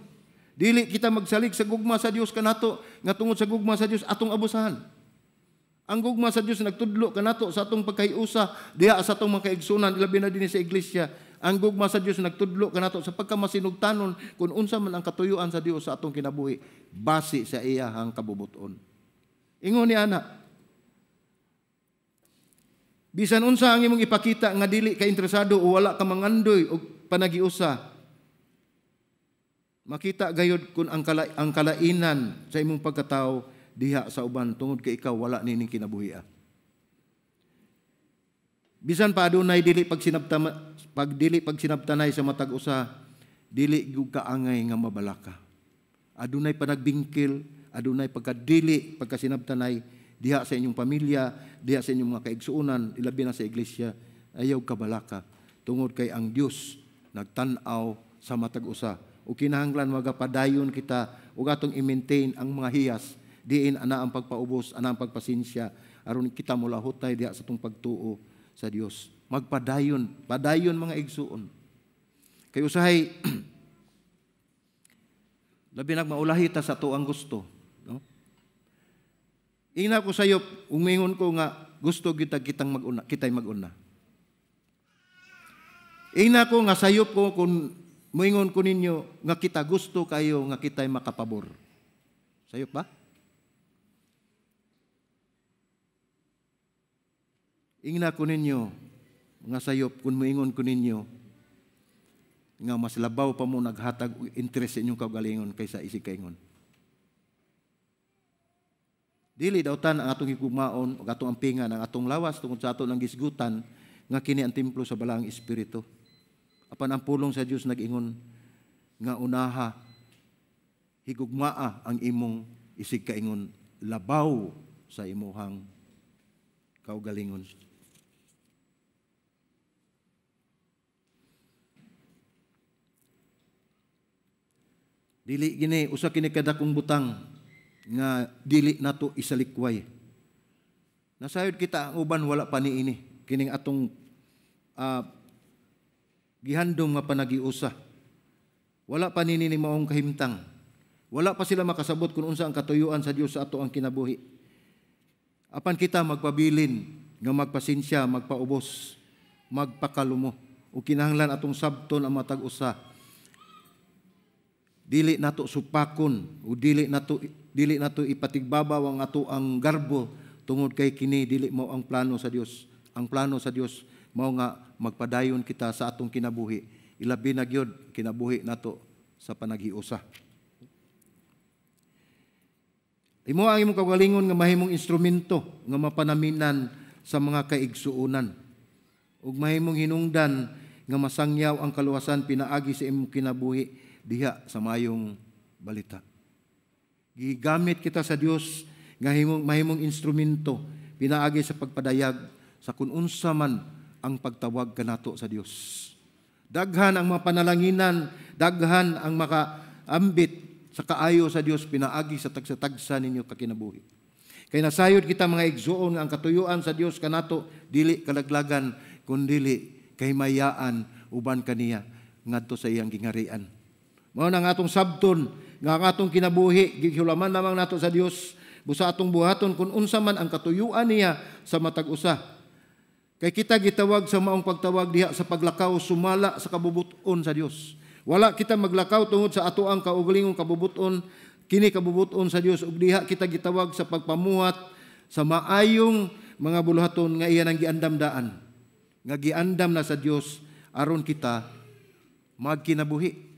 Dili kita magsalig sa gugma sa Dios kanato nga tungod sa gugma sa Dios atong abusahan. Ang gugma sa Dios nagtudlo kanato sa atong pagkayusa diha sa atong mga kaigsunan labi na dinhi sa iglesia. Ang gugma sa Dios nagtudlo kanato sa pagkamasinugtanon kung unsa man ang katuyuan sa Dios sa atong kinabuhi base sa iyahang kabubuton. Ingon ni ana, bisan unsa ang imong ipakita nga dili ka interesado o wala ka mangandoy og panagiusa, makita gayud kun ang kalainan sa imong pagkatao diha sa uban tungod kay ikaw wala nining kinabuhi. Bisan pa adunay dili pagsinabtanay sa matag usa, dili gyud kaangay nga mabalaka. Adunay panagbingkil, adunay pagkasinabtanay diha sa inyong pamilya, diha sa inyong mga kaigsuonan, ilabi na sa iglesia, ayaw kabalaka tungod kay ang Dios nagtan-aw sa matag usa. O kinahanglan magapadayon kita ug atong i-maintain ang mga hiyas diin ana ang pagpaubos, ana ang pagpasensya aron kita molahutay diha sa atong pagtuo sa Dios. Magpadayon, padayon mga igsuon. Kay usahay labi nag maulahi ta sa tuang gusto, no? Ina ko sayo, umingon ko nga gusto kitang maguna, kitay maguna. Ina ko nga sayop ko kung moingon ko ninyo nga kita gusto kayo nga kitay makapabor. Sayop ba? Ingna ko ninyo, mga sayop, kung moingon ko ninyo, nga mas labaw pa mo naghatag interest sa inyong kaugalingon kaysa isig kaingon. Dili daw tan ang atong higugmaon o atong ampingan ang atong lawas tungod sa ato ng gisgutan nga kini ang templo sa balaang espiritu. Apan ang pulong sa Dios nag-ingon nga unaha higugmaa ang imong isig kaingon labaw sa imuhang kaugalingon. Dili gini usa kini kadakong butang nga dili nato isalikway. Nasayod kita ang uban wala pa niini kining atong gihandom nga panagiusa. Wala pa nini ni maong kahimtang. Wala pa sila makasabot kung unsa ang katuyuan sa Dios sa ato ang kinabuhi. Apan kita magpabilin nga magpasensya, magpaubos, magpakalumo o kinahanglan atong sabton ang matag usa. Dili nato supakon o dili nato ipatigbabaw ang ato ang garbo tungod kay kini dili mo ang plano sa Dios. Ang plano sa Dios mao nga magpadayon kita sa atong kinabuhi. Ilabi na gyud kinabuhi nato sa panagiusa. Imo ang imong kaugalingon nga mahimong instrumento nga mapanaminan sa mga kaigsuonan ug mahimong hinungdan nga masangyaw ang kaluwasan pinaagi sa imong kinabuhi diha sa mayong balita. Gigamit kita sa Dios nga mahimong instrumento pinaagi sa pagpadayag sa kun unsa man ang pagtawag kanato sa Dios. Daghan ang mga panalanginan, daghan ang makaambit sa kaayo sa Dios pinaagi sa tagsa-tagsa ninyo kakinabuhi. Kay nasayod kita mga igsuon nga ang katuyuan sa Dios kanato dili kalaglagan kundi kahimayaan uban kaniya ngadto sa iyang gingarian. Mao nang atong sabton nga ang atong kinabuhi gihulaman lamang nato sa Dios busa atong buhaton kun unsa man ang katuyuan niya sa matag usa. Kay kita gitawag sa maong pagtawag diha sa paglakaw sumala sa kabubuton sa Dios. Wala kita maglakaw tungod sa ato ang kaugalingong kabubuton, kini kabubuton sa Dios ug diha kita gitawag sa pagpamuhat sa maayong mga buluhaton nga iyan ang giandam-daan. Nga giandam na sa Dios aron kita magkinabuhi.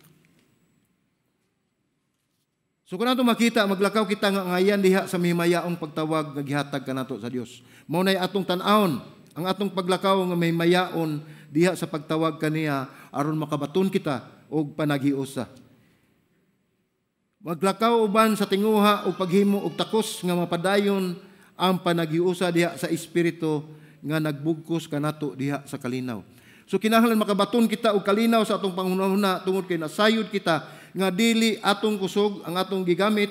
So kung nato makita maglakaw kita nga ngayan diha sa mihimayaong pagtawag nga gihatag kanato sa Dios. Mao nay atong tan-awon ang atong paglakaw nga may mayaon diha sa pagtawag kaniya aron makabaton kita og panagiusa. Maglakaw uban sa tinguha o paghimo og takos nga mapadayon ang panagiusa diha sa espiritu nga nagbugkos kanato diha sa kalinaw. So kinahanglan makabaton kita og kalinaw sa atong panghunahuna tungod kay nasayod kita nga dili atong kusog ang atong gigamit,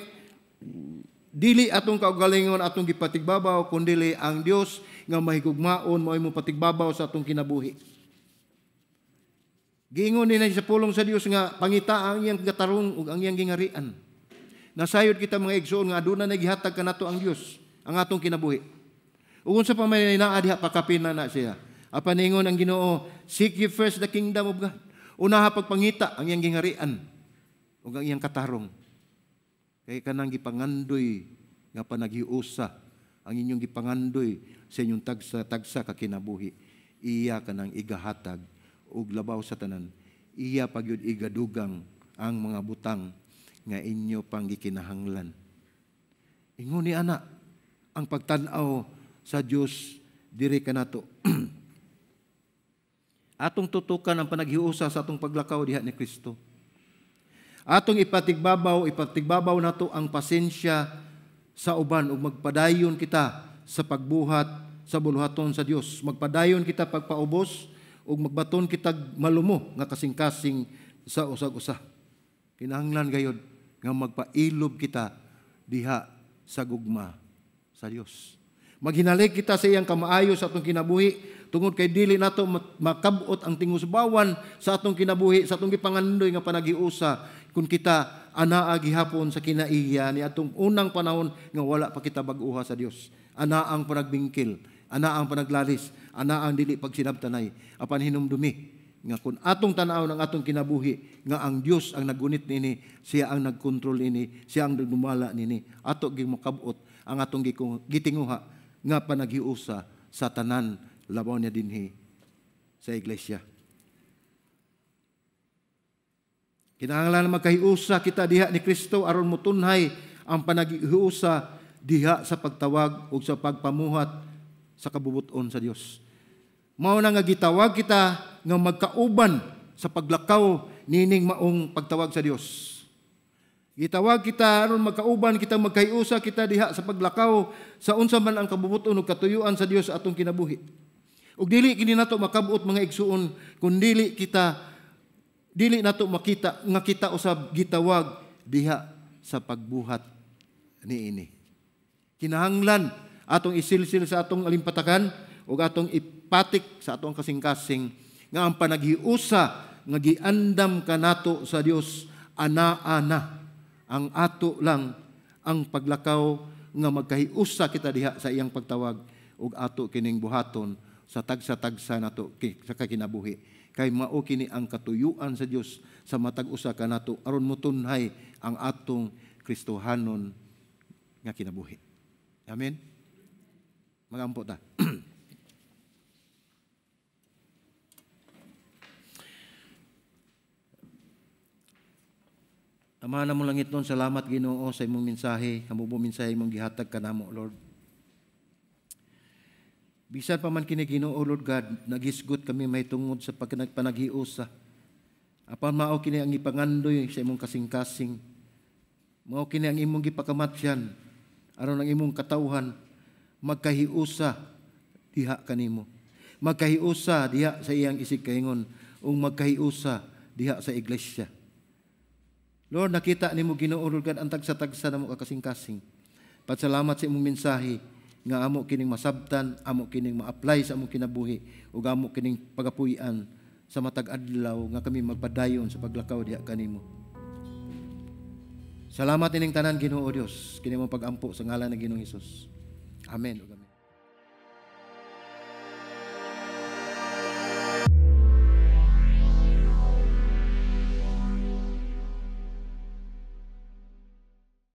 dili atong kaugalingon atong gipatigbabaw kundi ang Dios nga mahigugmaon mao imong patigbabaw sa atong kinabuhi. Giingon ni sa pulong sa Dios nga pangita ang iyang gatarong ug ang iyang gingarian. Nasayod kita mga igsoon nga aduna nagihatag kanato ang Dios ang atong kinabuhi. Ug unsa pa may naa diha pakapin na siya. Apan ingon ang Ginoo, seek ye first the kingdom of God. Unaha pagpangita ang iyang gingarian ug ang iyang katarong. Kay kanang gipangandoy nga panagiusa ang inyong gipangandoy sa inyong tagsa kakinabuhi, iya kanang igahatag ug labaw sa tanan, iya pagyud igadugang ang mga butang nga inyo pang gikinahanglan. Ingon ni ana ang pagtan-aw sa Dios diri kanato. Atong tutukan ang panaghiusa sa atong paglakaw diha ni Kristo. Atong ipatigbabaw nato ang pasensya sa uban ug magpadayon kita sa pagbuhat sa buluhaton sa Dios. Magpadayon kita pagpaubos ug magbaton kita malumo nga kasing-kasing sa usag-usa. Kinahanglan gayud nga magpailob kita diha sa gugma sa Dios. Maghinalik kita sa iyang kamaayo sa atong kinabuhi tungod kay dili nato makabot ang tingusbawan sa atong kinabuhi, sa atong gipangandoy nga panagiusa kung kita anaa gihapon sa kinaiya ni atong unang panahon nga wala pa kita bag-uha sa Dios. Ana ang panagbingkil, ana ang panaglalis, ana ang dili pagsinabtanay, apan hinumdumi nga kun atong tan-aw ng atong kinabuhi nga ang Dios ang nagunit nini, siya ang nagkontrol nini, siya ang nagdumala nini, ato gi makabot ang atong gitinguha nga panaghiusa sa tanan labaw niya dinhi sa iglesia. Kinahanglan magkahiusa kita diha ni Kristo aron motunhay ang panagihiusa diha sa pagtawag ug sa pagpamuhat sa kabubuton sa Dios. Mao na nga gitawag kita nga magkauban sa paglakaw nining maong pagtawag sa Dios. Gitawag kita aron magkauban kita magkahiusa kita diha sa paglakaw sa unsa man ang kabubuton ug katuyuan sa Dios atong kinabuhi. Ug dili kini nato makabuot mga igsuon kun dili nato makita nga kita usab gitawag diha sa pagbuhat niini. Kinahanglan atong isilsil sa atong alimpatakan ug atong ipatik sa atong kasing-kasing nga ang panaghiusa nga giandam kanato sa Dios ana-ana ang ato lang ang paglakaw nga magkahiusa kita diha sa iyang pagtawag ug ato kining buhaton sa tagsa-tagsa nato sa kakinabuhi. Kay mao kini ang katuyuan sa Dios sa matag usa kanato aron motunhay ang atong Kristohanon nga kinabuhi. Amen. Magampo ta. Amahan na mo langit nun, salamat Ginoo sa imong mensahe, hamubo mensahe imong gihatag kanamo, Lord. Bisan pa man kini Ginoo, Lord God, nagisgot kami may tungod sa panaghiusa. Apan mao kini ang ipangandoy sa imong kasing-kasing. Mao kini ang imong gipakamatyan aron ang imong katawhan magkahiusa diha kanimo. Magkahiusa diha sa iyang isig kaingon ug magkahiusa diha sa iglesia. Lord, nakita nimo Ginoo, Lord God, ang tagsa-tagsa namo kasing-kasing. Pasalamat sa imong mensahe nga amo kining masabtan, amo kining ma-apply sa among kinabuhi ug amo kining pagapuy-an sa matag adlaw nga kami magpadayon sa paglakaw diha kanimo. Salamat ining tanan Ginoo Dios kini mong pag-ampo sa ngalan ng Ginoong Hesus. Amen.